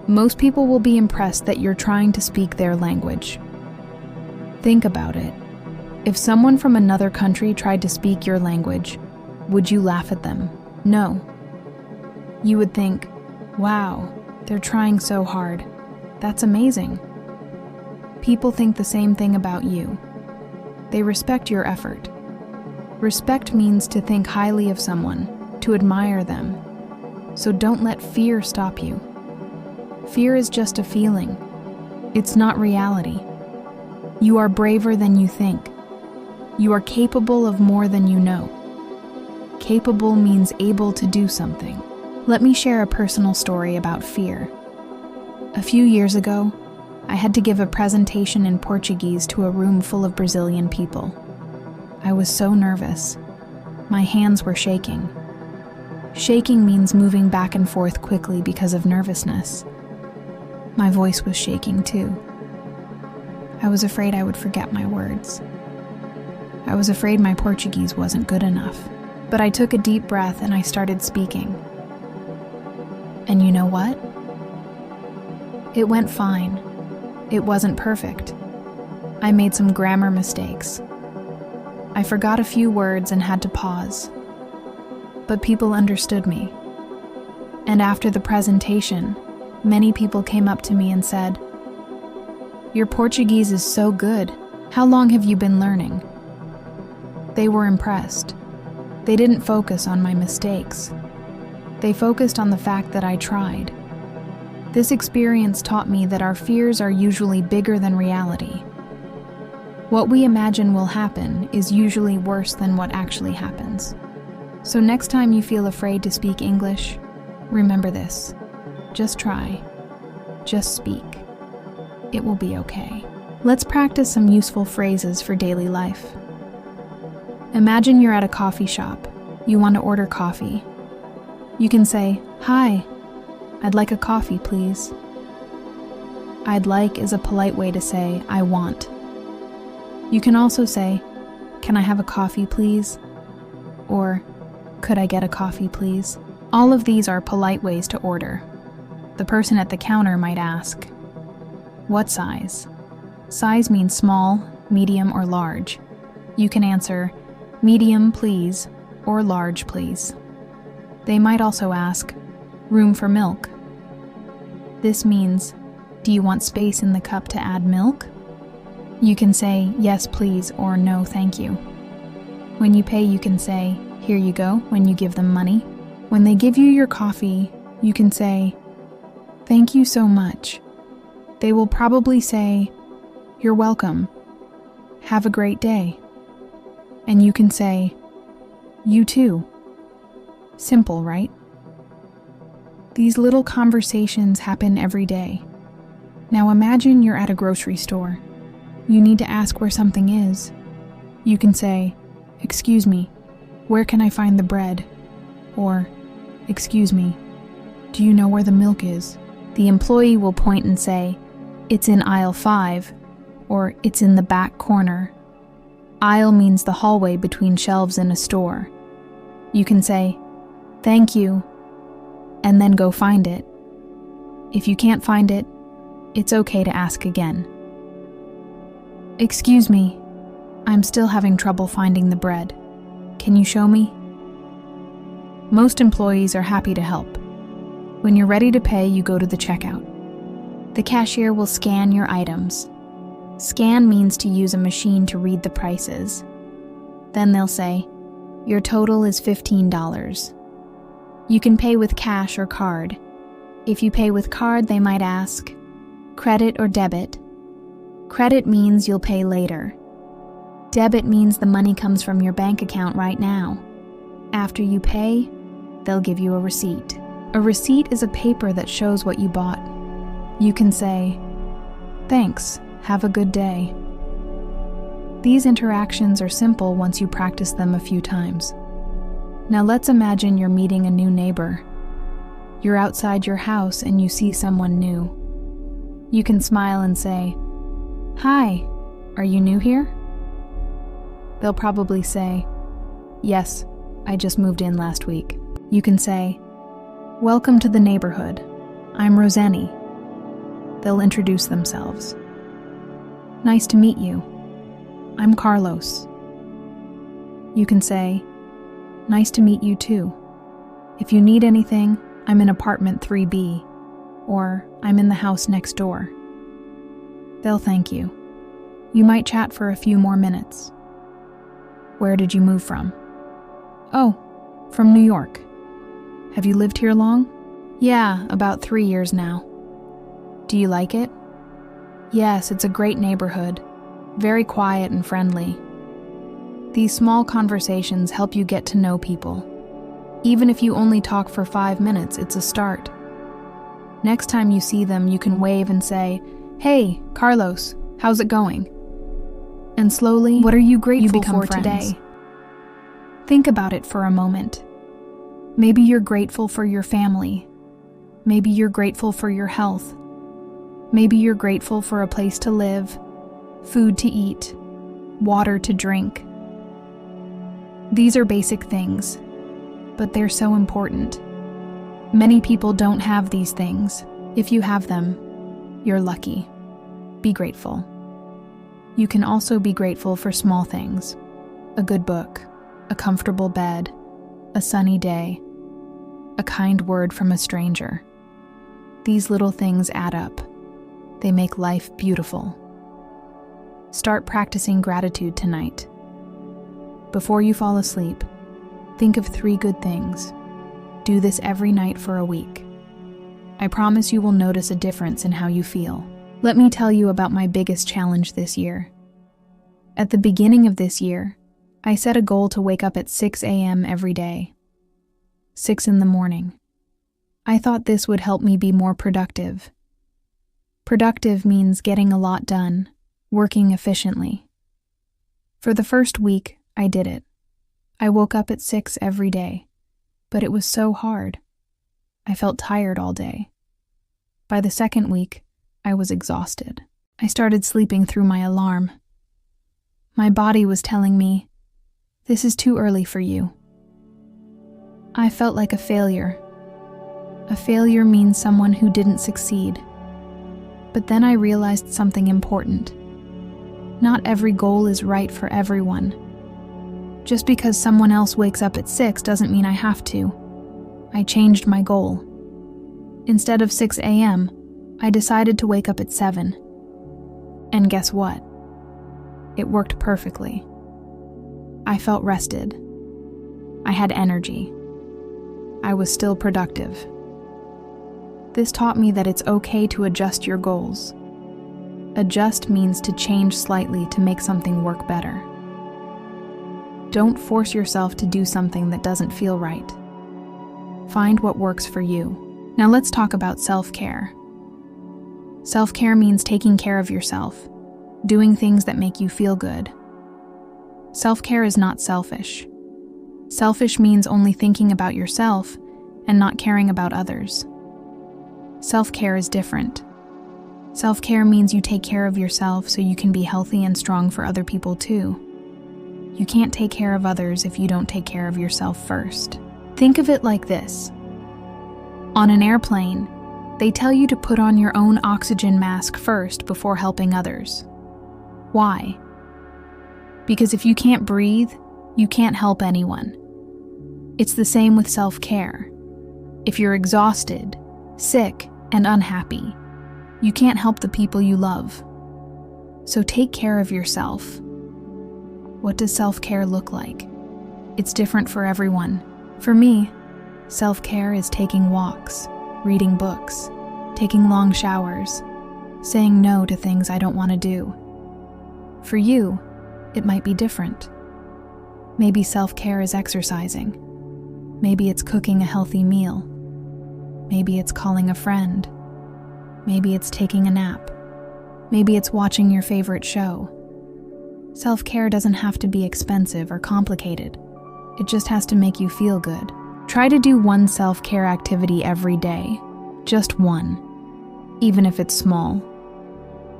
Most people will be impressed that you're trying to speak their language. Think about it. If someone from another country tried to speak your language, would you laugh at them? No. You would think, wow, they're trying so hard. That's amazing. People think the same thing about you. They respect your effort. Respect means to think highly of someone, to admire them. So don't let fear stop you. Fear is just a feeling. It's not reality. You are braver than you think. You are capable of more than you know. Capable means able to do something. Let me share a personal story about fear. A few years ago, I had to give a presentation in Portuguese to a room full of Brazilian people. I was so nervous. My hands were shaking. Shaking means moving back and forth quickly because of nervousness. My voice was shaking too. I was afraid I would forget my words. I was afraid my Portuguese wasn't good enough. But I took a deep breath and I started speaking. And you know what? It went fine. It wasn't perfect. I made some grammar mistakes. I forgot a few words and had to pause. But people understood me. And after the presentation, many people came up to me and said, "Your Portuguese is so good. How long have you been learning?" They were impressed. They didn't focus on my mistakes. They focused on the fact that I tried. This experience taught me that our fears are usually bigger than reality. What we imagine will happen is usually worse than what actually happens. So next time you feel afraid to speak English, remember this. Just try. Just speak. It will be okay. Let's practice some useful phrases for daily life. Imagine you're at a coffee shop. You want to order coffee. You can say, "Hi, I'd like a coffee, please." "I'd like" is a polite way to say, "I want." You can also say, "Can I have a coffee, please?" Or, "Could I get a coffee, please?" All of these are polite ways to order. The person at the counter might ask, "What size?" Size means small, medium, or large. You can answer, "Medium, please," or "Large, please." They might also ask, "Room for milk?" This means, "Do you want space in the cup to add milk?" You can say, "Yes, please," or "No, thank you." When you pay, you can say, "Here you go," when you give them money. When they give you your coffee, you can say, "Thank you so much." They will probably say, "You're welcome. Have a great day." And you can say, "You too." Simple, right? These little conversations happen every day. Now imagine you're at a grocery store. You need to ask where something is. You can say, "Excuse me, where can I find the bread?" Or, "Excuse me, do you know where the milk is?" The employee will point and say, "It's in aisle 5, or "It's in the back corner." Aisle means the hallway between shelves in a store. You can say, "Thank you," and then go find it. If you can't find it, it's okay to ask again. "Excuse me, I'm still having trouble finding the bread. Can you show me?" Most employees are happy to help. When you're ready to pay, you go to the checkout. The cashier will scan your items. Scan means to use a machine to read the prices. Then they'll say, "Your total is $15. You can pay with cash or card. If you pay with card, they might ask, "Credit or debit?" Credit means you'll pay later. Debit means the money comes from your bank account right now. After you pay, they'll give you a receipt. A receipt is a paper that shows what you bought. You can say, "Thanks, have a good day." These interactions are simple once you practice them a few times. Now let's imagine you're meeting a new neighbor. You're outside your house and you see someone new. You can smile and say, "Hi, are you new here?" They'll probably say, "Yes, I just moved in last week." You can say, "Welcome to the neighborhood. I'm Roseny." They'll introduce themselves. "Nice to meet you. I'm Carlos." You can say, "Nice to meet you too. If you need anything, I'm in apartment 3B," or "I'm in the house next door." They'll thank you. You might chat for a few more minutes. "Where did you move from?" "Oh, from New York." "Have you lived here long?" "Yeah, about 3 years now." "Do you like it?" "Yes, it's a great neighborhood. Very quiet and friendly." These small conversations help you get to know people. Even if you only talk for 5 minutes, it's a start. Next time you see them, you can wave and say, "Hey, Carlos, how's it going?" And slowly, what are you grateful for today? Think about it for a moment. Maybe you're grateful for your family. Maybe you're grateful for your health. Maybe you're grateful for a place to live, food to eat, water to drink. These are basic things, but they're so important. Many people don't have these things. If you have them, you're lucky. Be grateful. You can also be grateful for small things: a good book, a comfortable bed, a sunny day, a kind word from a stranger. These little things add up. They make life beautiful. Start practicing gratitude tonight. Before you fall asleep, think of 3 good things. Do this every night for a week. I promise you will notice a difference in how you feel. Let me tell you about my biggest challenge this year. At the beginning of this year, I set a goal to wake up at 6 a.m. every day. 6 in the morning. I thought this would help me be more productive. Productive means getting a lot done, working efficiently. For the first week, I did it. I woke up at 6 every day, but it was so hard. I felt tired all day. By the second week, I was exhausted. I started sleeping through my alarm. My body was telling me, "This is too early for you." I felt like a failure. A failure means someone who didn't succeed. But then I realized something important. Not every goal is right for everyone. Just because someone else wakes up at 6 doesn't mean I have to. I changed my goal. Instead of 6 a.m., I decided to wake up at 7. And guess what? It worked perfectly. I felt rested. I had energy. I was still productive. This taught me that it's okay to adjust your goals. Adjust means to change slightly to make something work better. Don't force yourself to do something that doesn't feel right. Find what works for you. Now let's talk about self-care. Self-care means taking care of yourself, doing things that make you feel good. Self-care is not selfish. Selfish means only thinking about yourself and not caring about others. Self-care is different. Self-care means you take care of yourself so you can be healthy and strong for other people too. You can't take care of others if you don't take care of yourself first. Think of it like this. On an airplane, they tell you to put on your own oxygen mask first before helping others. Why? Because if you can't breathe, you can't help anyone. It's the same with self-care. If you're exhausted, sick, and unhappy, you can't help the people you love. So take care of yourself. What does self-care look like? It's different for everyone. For me, self-care is taking walks, reading books, taking long showers, saying no to things I don't want to do. For you, it might be different. Maybe self-care is exercising. Maybe it's cooking a healthy meal. Maybe it's calling a friend. Maybe it's taking a nap. Maybe it's watching your favorite show. Self-care doesn't have to be expensive or complicated. It just has to make you feel good. Try to do one self-care activity every day. Just one. Even if it's small.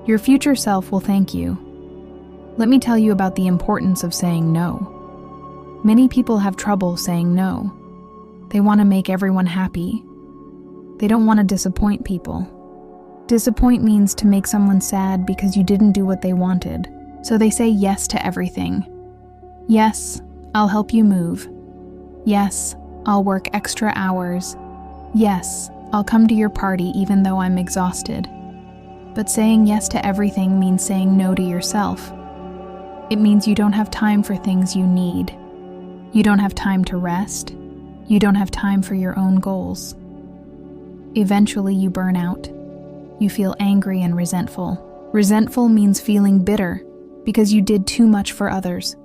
Your future self will thank you. Let me tell you about the importance of saying no. Many people have trouble saying no. They want to make everyone happy. They don't want to disappoint people. Disappoint means to make someone sad because you didn't do what they wanted. So they say yes to everything. Yes, I'll help you move. Yes, I'll work extra hours. Yes, I'll come to your party even though I'm exhausted. But saying yes to everything means saying no to yourself. It means you don't have time for things you need. You don't have time to rest. You don't have time for your own goals. Eventually you burn out. You feel angry and resentful. Resentful means feeling bitter because you did too much for others.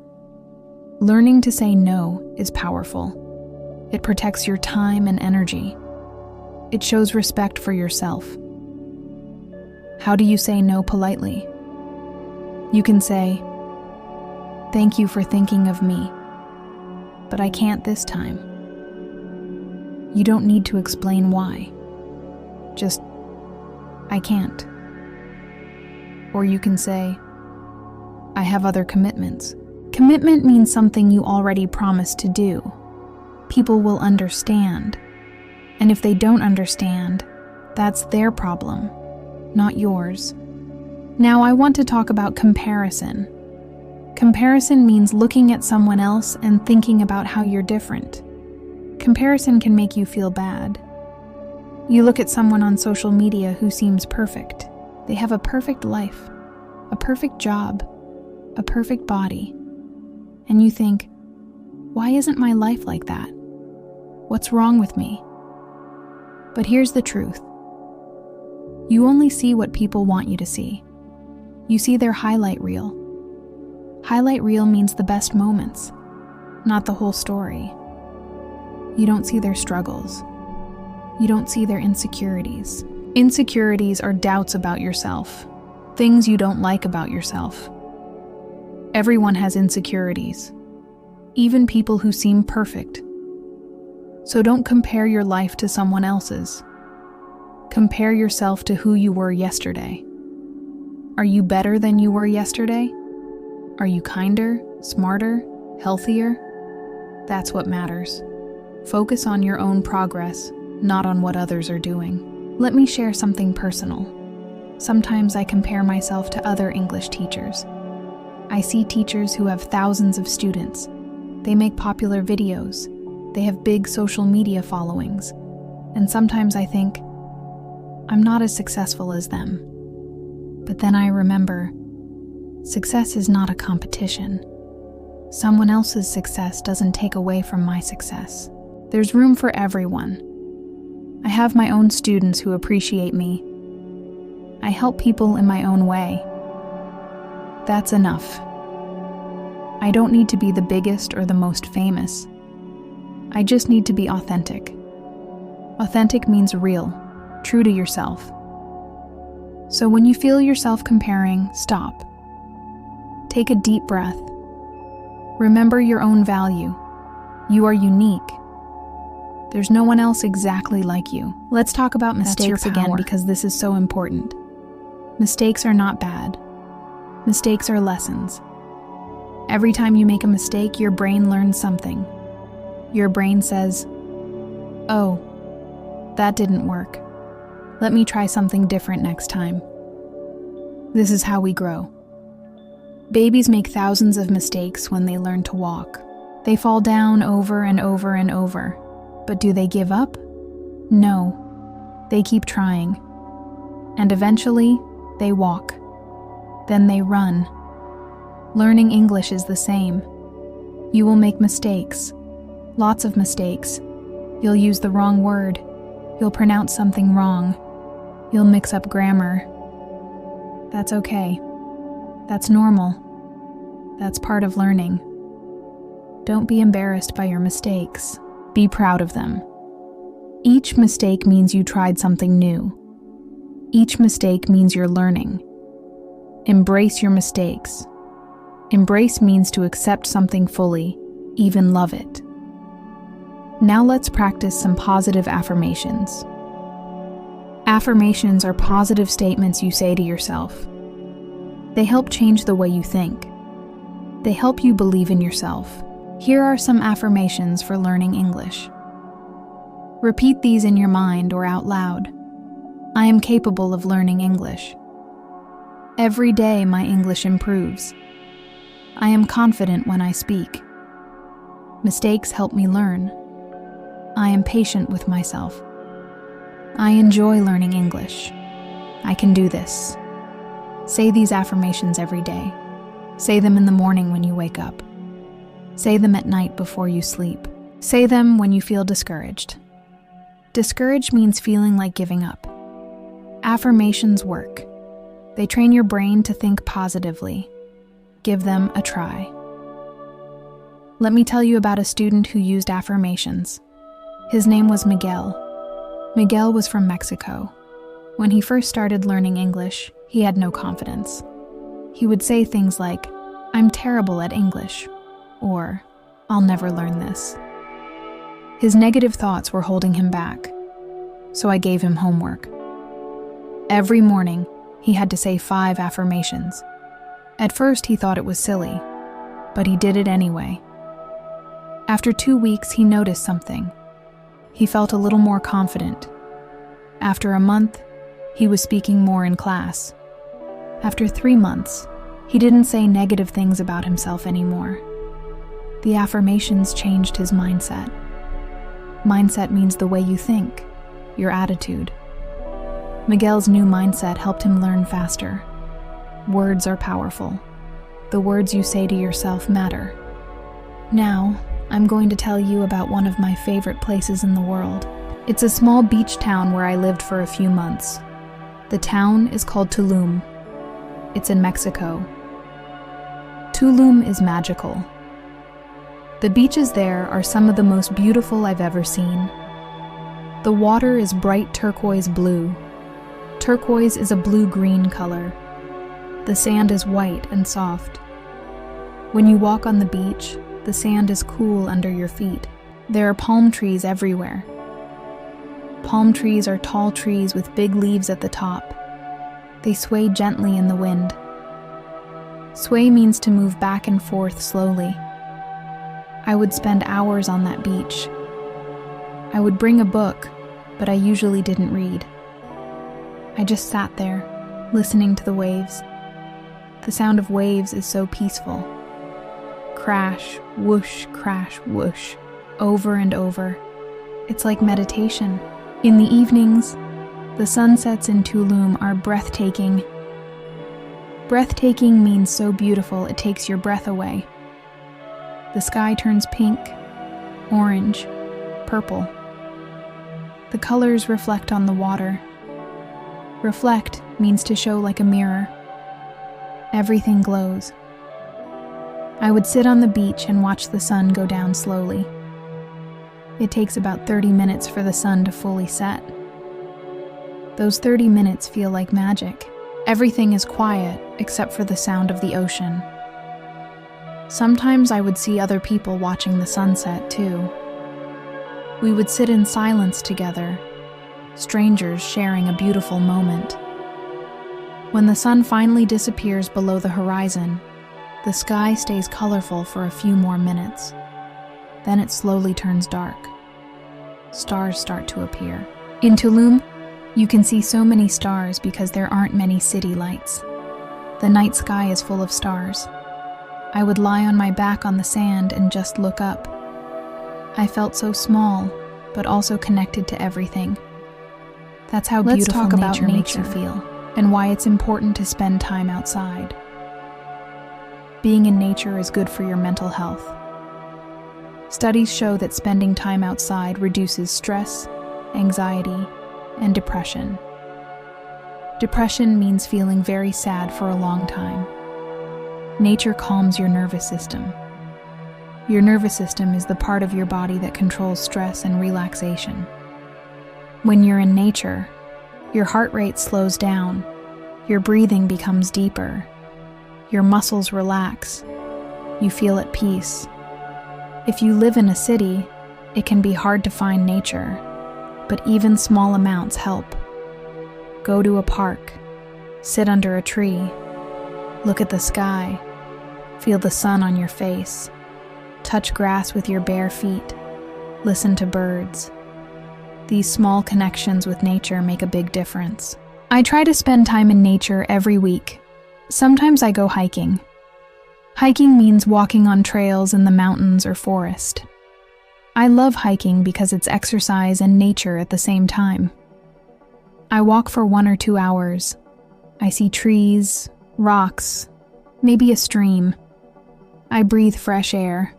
Learning to say no is powerful. It protects your time and energy. It shows respect for yourself. How do you say no politely? You can say, "Thank you for thinking of me, but I can't this time." You don't need to explain why. Just, "I can't." Or you can say, "I have other commitments." Commitment means something you already promised to do. People will understand. And if they don't understand, that's their problem, not yours. Now I want to talk about comparison. Comparison means looking at someone else and thinking about how you're different. Comparison can make you feel bad. You look at someone on social media who seems perfect. They have a perfect life, a perfect job, a perfect body. And you think, why isn't my life like that? What's wrong with me? But here's the truth. You only see what people want you to see. You see their highlight reel. Highlight reel means the best moments, not the whole story. You don't see their struggles. You don't see their insecurities. Insecurities are doubts about yourself, things you don't like about yourself. Everyone has insecurities, even people who seem perfect. So don't compare your life to someone else's. Compare yourself to who you were yesterday. Are you better than you were yesterday? Are you kinder, smarter, healthier? That's what matters. Focus on your own progress, not on what others are doing. Let me share something personal. Sometimes I compare myself to other English teachers. I see teachers who have thousands of students. They make popular videos. They have big social media followings. And sometimes I think, I'm not as successful as them. But then I remember, success is not a competition. Someone else's success doesn't take away from my success. There's room for everyone. I have my own students who appreciate me. I help people in my own way. That's enough. I don't need to be the biggest or the most famous. I just need to be authentic. Authentic means real, true to yourself. So when you feel yourself comparing, stop. Take a deep breath. Remember your own value. You are unique. There's no one else exactly like you. Let's talk about mistakes again because this is so important. Mistakes are not bad. Mistakes are lessons. Every time you make a mistake, your brain learns something. Your brain says, oh, that didn't work. Let me try something different next time. This is how we grow. Babies make thousands of mistakes when they learn to walk. They fall down over and over and over. But do they give up? No. They keep trying. And eventually, they walk. Then they run. Learning English is the same. You will make mistakes. Lots of mistakes. You'll use the wrong word. You'll pronounce something wrong. You'll mix up grammar. That's okay. That's normal. That's part of learning. Don't be embarrassed by your mistakes. Be proud of them. Each mistake means you tried something new. Each mistake means you're learning. Embrace your mistakes. Embrace means to accept something fully, even love it. Now let's practice some positive affirmations. Affirmations are positive statements you say to yourself. They help change the way you think. They help you believe in yourself. Here are some affirmations for learning English. Repeat these in your mind or out loud. I am capable of learning English. Every day my English improves. I am confident when I speak. Mistakes help me learn. I am patient with myself. I enjoy learning English. I can do this. Say these affirmations every day. Say them in the morning when you wake up. Say them at night before you sleep. Say them when you feel discouraged. Discouraged means feeling like giving up. Affirmations work. They train your brain to think positively. Give them a try. Let me tell you about a student who used affirmations. His name was Miguel. Miguel was from Mexico. When he first started learning English, he had no confidence. He would say things like, I'm terrible at English, or I'll never learn this. His negative thoughts were holding him back, so I gave him homework. Every morning, he had to say 5 affirmations. At first, he thought it was silly, but he did it anyway. After 2 weeks, he noticed something. He felt a little more confident. After a month, he was speaking more in class. After 3 months, he didn't say negative things about himself anymore. The affirmations changed his mindset. Mindset means the way you think, your attitude. Miguel's new mindset helped him learn faster. Words are powerful. The words you say to yourself matter. Now, I'm going to tell you about one of my favorite places in the world. It's a small beach town where I lived for a few months. The town is called Tulum. It's in Mexico. Tulum is magical. The beaches there are some of the most beautiful I've ever seen. The water is bright turquoise blue. Turquoise is a blue-green color. The sand is white and soft. When you walk on the beach, the sand is cool under your feet. There are palm trees everywhere. Palm trees are tall trees with big leaves at the top. They sway gently in the wind. Sway means to move back and forth slowly. I would spend hours on that beach. I would bring a book, but I usually didn't read. I just sat there, listening to the waves. The sound of waves is so peaceful. Crash, whoosh, over and over. It's like meditation. In the evenings, the sunsets in Tulum are breathtaking. Breathtaking means so beautiful it takes your breath away. The sky turns pink, orange, purple. The colors reflect on the water. Reflect means to show like a mirror. Everything glows. I would sit on the beach and watch the sun go down slowly. It takes about 30 minutes for the sun to fully set. Those 30 minutes feel like magic. Everything is quiet except for the sound of the ocean. Sometimes I would see other people watching the sunset too. We would sit in silence together, strangers sharing a beautiful moment. When the sun finally disappears below the horizon, the sky stays colorful for a few more minutes. Then it slowly turns dark. Stars start to appear. In Tulum, you can see so many stars because there aren't many city lights. The night sky is full of stars. I would lie on my back on the sand and just look up. I felt so small, but also connected to everything. That's how beautiful nature makes you feel, and why it's important to spend time outside. Being in nature is good for your mental health. Studies show that spending time outside reduces stress, anxiety, and depression. Depression means feeling very sad for a long time. Nature calms your nervous system. Your nervous system is the part of your body that controls stress and relaxation. When you're in nature, your heart rate slows down, your breathing becomes deeper, your muscles relax, you feel at peace. If you live in a city, it can be hard to find nature, but even small amounts help. Go to a park, sit under a tree, look at the sky, feel the sun on your face, touch grass with your bare feet, listen to birds. These small connections with nature make a big difference. I try to spend time in nature every week. Sometimes I go hiking. Hiking means walking on trails in the mountains or forest. I love hiking because it's exercise and nature at the same time. I walk for 1 or 2 hours. I see trees, rocks, maybe a stream. I breathe fresh air.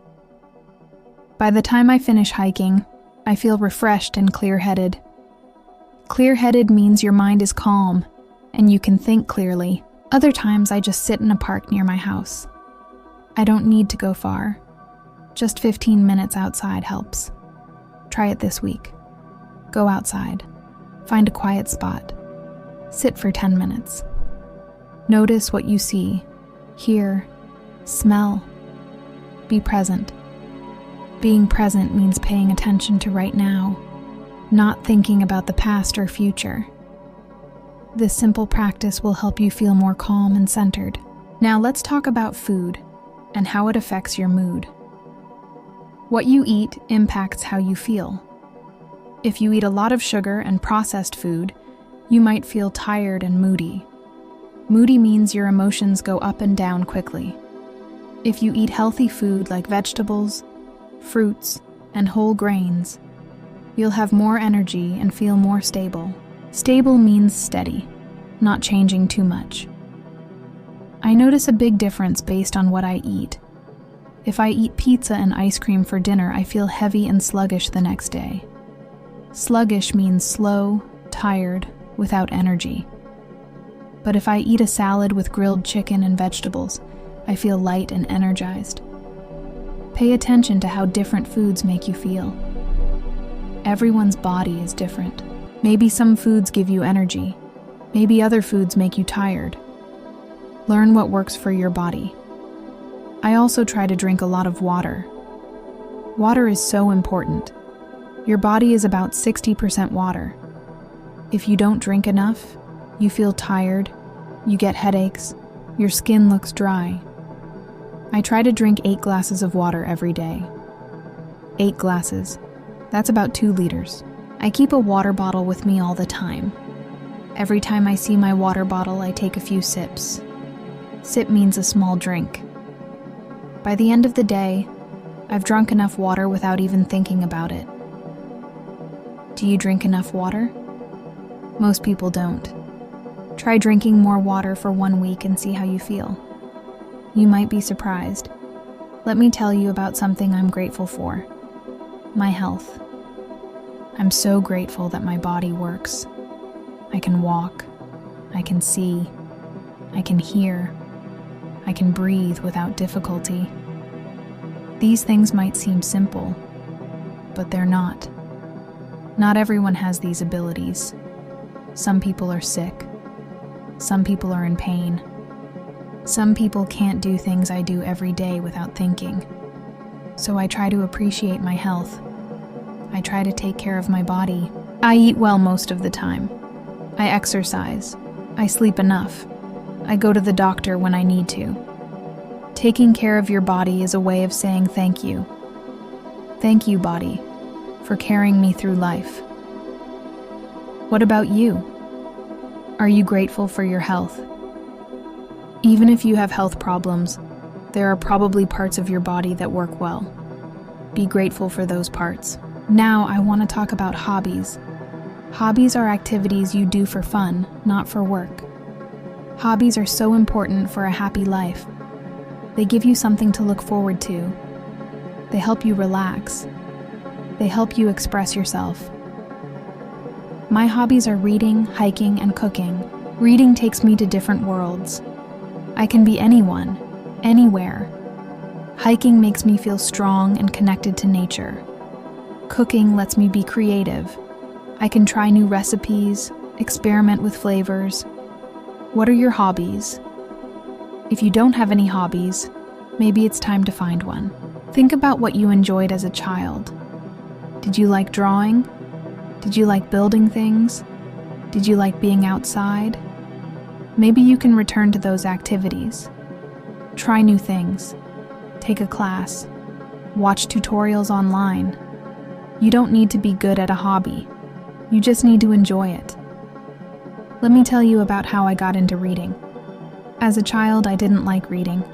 By the time I finish hiking, I feel refreshed and clear-headed. Clear-headed means your mind is calm and you can think clearly. Other times I just sit in a park near my house. I don't need to go far. Just 15 minutes outside helps. Try it this week. Go outside. Find a quiet spot. Sit for 10 minutes. Notice what you see, hear, smell. Be present. Being present means paying attention to right now, not thinking about the past or future. This simple practice will help you feel more calm and centered. Now let's talk about food and how it affects your mood. What you eat impacts how you feel. If you eat a lot of sugar and processed food, you might feel tired and moody. Moody means your emotions go up and down quickly. If you eat healthy food like vegetables, fruits, and whole grains, you'll have more energy and feel more stable. Stable means steady, not changing too much. I notice a big difference based on what I eat. If I eat pizza and ice cream for dinner, I feel heavy and sluggish the next day. Sluggish means slow, tired, without energy. But if I eat a salad with grilled chicken and vegetables, I feel light and energized. Pay attention to how different foods make you feel. Everyone's body is different. Maybe some foods give you energy. Maybe other foods make you tired. Learn what works for your body. I also try to drink a lot of water. Water is so important. Your body is about 60% water. If you don't drink enough, you feel tired, you get headaches, your skin looks dry. I try to drink 8 glasses of water every day. 8 glasses. That's about 2 liters. I keep a water bottle with me all the time. Every time I see my water bottle, I take a few sips. Sip means a small drink. By the end of the day, I've drunk enough water without even thinking about it. Do you drink enough water? Most people don't. Try drinking more water for 1 week and see how you feel. You might be surprised. Let me tell you about something I'm grateful for. My health. I'm so grateful that my body works. I can walk. I can see. I can hear. I can breathe without difficulty. These things might seem simple, but they're not. Not everyone has these abilities. Some people are sick. Some people are in pain. Some people can't do things I do every day without thinking. So I try to appreciate my health. I try to take care of my body. I eat well most of the time. I exercise. I sleep enough. I go to the doctor when I need to. Taking care of your body is a way of saying thank you. Thank you, body, for carrying me through life. What about you? Are you grateful for your health? Even if you have health problems, there are probably parts of your body that work well. Be grateful for those parts. Now I want to talk about hobbies. Hobbies are activities you do for fun, not for work. Hobbies are so important for a happy life. They give you something to look forward to. They help you relax. They help you express yourself. My hobbies are reading, hiking, and cooking. Reading takes me to different worlds. I can be anyone, anywhere. Hiking makes me feel strong and connected to nature. Cooking lets me be creative. I can try new recipes, experiment with flavors. What are your hobbies? If you don't have any hobbies, maybe it's time to find one. Think about what you enjoyed as a child. Did you like drawing? Did you like building things? Did you like being outside? Maybe you can return to those activities. Try new things. Take a class. Watch tutorials online. You don't need to be good at a hobby. You just need to enjoy it. Let me tell you about how I got into reading. As a child, I didn't like reading.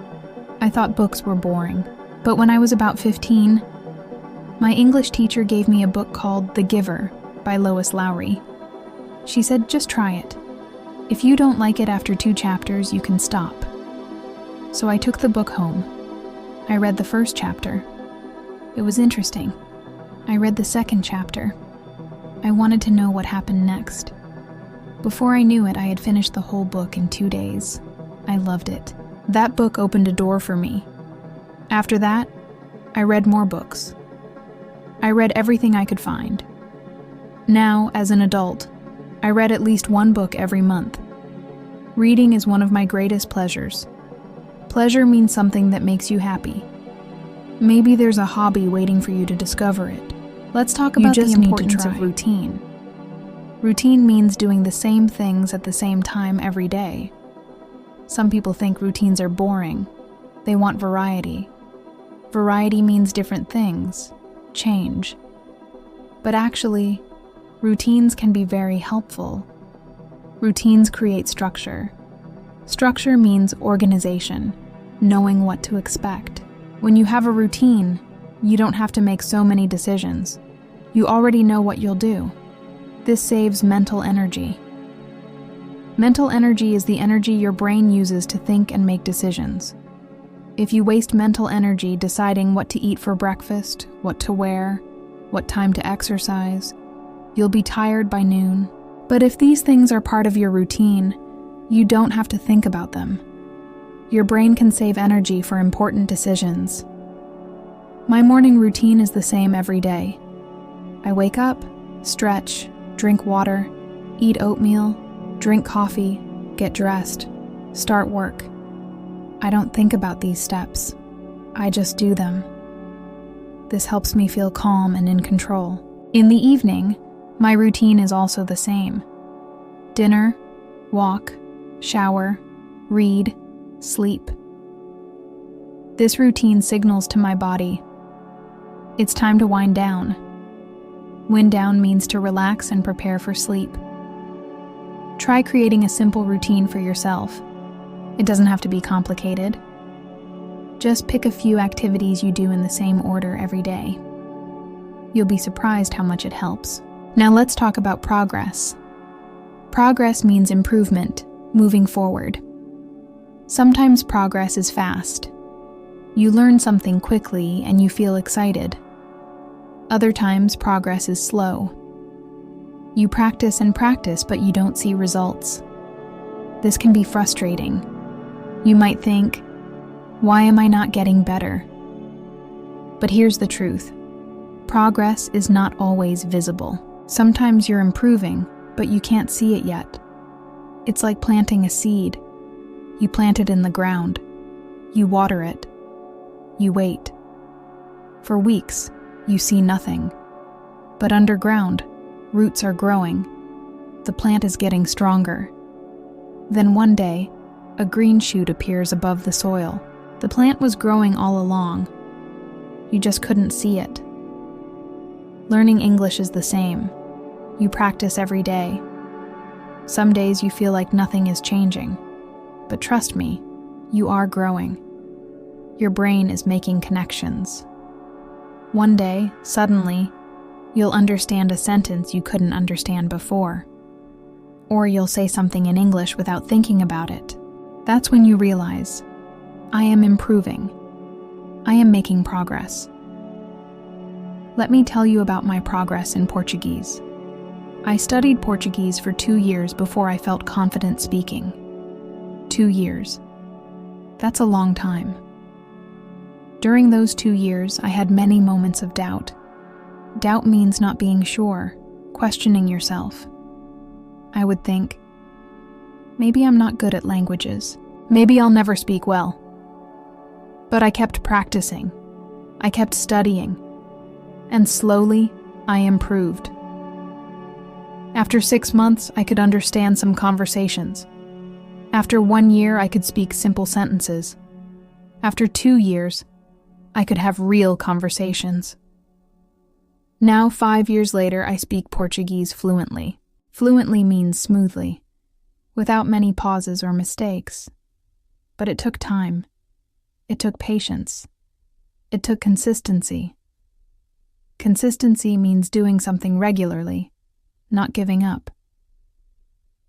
I thought books were boring. But when I was about 15, my English teacher gave me a book called The Giver by Lois Lowry. She said, just try it. If you don't like it after 2 chapters, you can stop. So I took the book home. I read the first chapter. It was interesting. I read the second chapter. I wanted to know what happened next. Before I knew it, I had finished the whole book in 2 days. I loved it. That book opened a door for me. After that, I read more books. I read everything I could find. Now, as an adult, I read at least 1 book every month. Reading is one of my greatest pleasures. Pleasure means something that makes you happy. Maybe there's a hobby waiting for you to discover it. Let's talk about the importance of routine. Routine means doing the same things at the same time every day. Some people think routines are boring. They want variety. Variety means different things, change. But actually, routines can be very helpful. Routines create structure. Structure means organization, knowing what to expect. When you have a routine, you don't have to make so many decisions. You already know what you'll do. This saves mental energy. Mental energy is the energy your brain uses to think and make decisions. If you waste mental energy deciding what to eat for breakfast, what to wear, what time to exercise, you'll be tired by noon. But if these things are part of your routine, you don't have to think about them. Your brain can save energy for important decisions. My morning routine is the same every day. I wake up, stretch, drink water, eat oatmeal, drink coffee, get dressed, start work. I don't think about these steps. I just do them. This helps me feel calm and in control. In the evening, my routine is also the same. Dinner, walk, shower, read, sleep. This routine signals to my body, it's time to wind down. Wind down means to relax and prepare for sleep. Try creating a simple routine for yourself. It doesn't have to be complicated. Just pick a few activities you do in the same order every day. You'll be surprised how much it helps. Now let's talk about progress. Progress means improvement, moving forward. Sometimes progress is fast. You learn something quickly and you feel excited. Other times, progress is slow. You practice and practice, but you don't see results. This can be frustrating. You might think, why am I not getting better? But here's the truth. Progress is not always visible. Sometimes you're improving, but you can't see it yet. It's like planting a seed. You plant it in the ground. You water it. You wait. For weeks, you see nothing. But underground, roots are growing. The plant is getting stronger. Then one day, a green shoot appears above the soil. The plant was growing all along. You just couldn't see it. Learning English is the same. You practice every day. Some days you feel like nothing is changing. But trust me, you are growing. Your brain is making connections. One day, suddenly, you'll understand a sentence you couldn't understand before. Or you'll say something in English without thinking about it. That's when you realize, I am improving. I am making progress. Let me tell you about my progress in Portuguese. I studied Portuguese for 2 years before I felt confident speaking. 2 years. That's a long time. During those 2 years, I had many moments of doubt. Doubt means not being sure, questioning yourself. I would think, maybe I'm not good at languages. Maybe I'll never speak well. But I kept practicing. I kept studying. And slowly, I improved. After 6 months, I could understand some conversations. After 1 year, I could speak simple sentences. After 2 years, I could have real conversations. Now, 5 years later, I speak Portuguese fluently. Fluently means smoothly, without many pauses or mistakes. But it took time. It took patience. It took consistency. Consistency means doing something regularly, not giving up.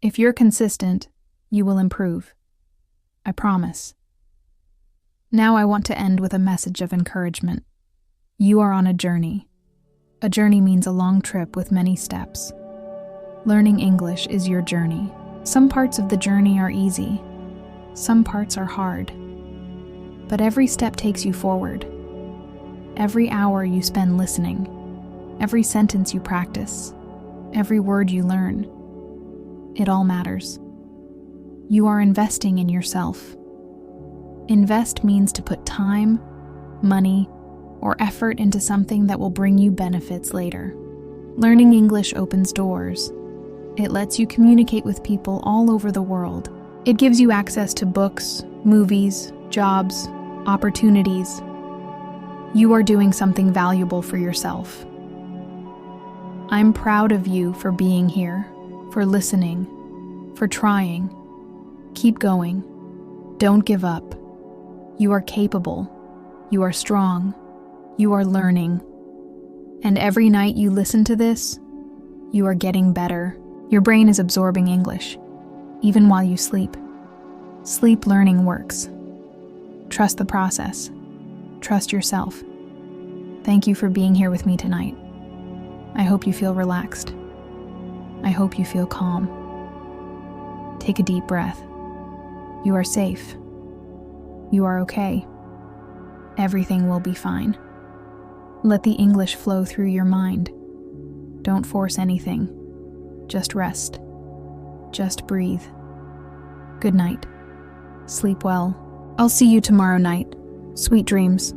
If you're consistent, you will improve. I promise. Now I want to end with a message of encouragement. You are on a journey. A journey means a long trip with many steps. Learning English is your journey. Some parts of the journey are easy. Some parts are hard. But every step takes you forward. Every hour you spend listening. Every sentence you practice. Every word you learn. It all matters. You are investing in yourself. Invest means to put time, money, or effort into something that will bring you benefits later. Learning English opens doors. It lets you communicate with people all over the world. It gives you access to books, movies, jobs, opportunities. You are doing something valuable for yourself. I'm proud of you for being here, for listening, for trying. Keep going. Don't give up. You are capable. You are strong. You are learning. And every night you listen to this, you are getting better. Your brain is absorbing English, even while you sleep. Sleep learning works. Trust the process. Trust yourself. Thank you for being here with me tonight. I hope you feel relaxed. I hope you feel calm. Take a deep breath. You are safe. You are okay. Everything will be fine. Let the English flow through your mind. Don't force anything. Just rest. Just breathe. Good night. Sleep well. I'll see you tomorrow night. Sweet dreams.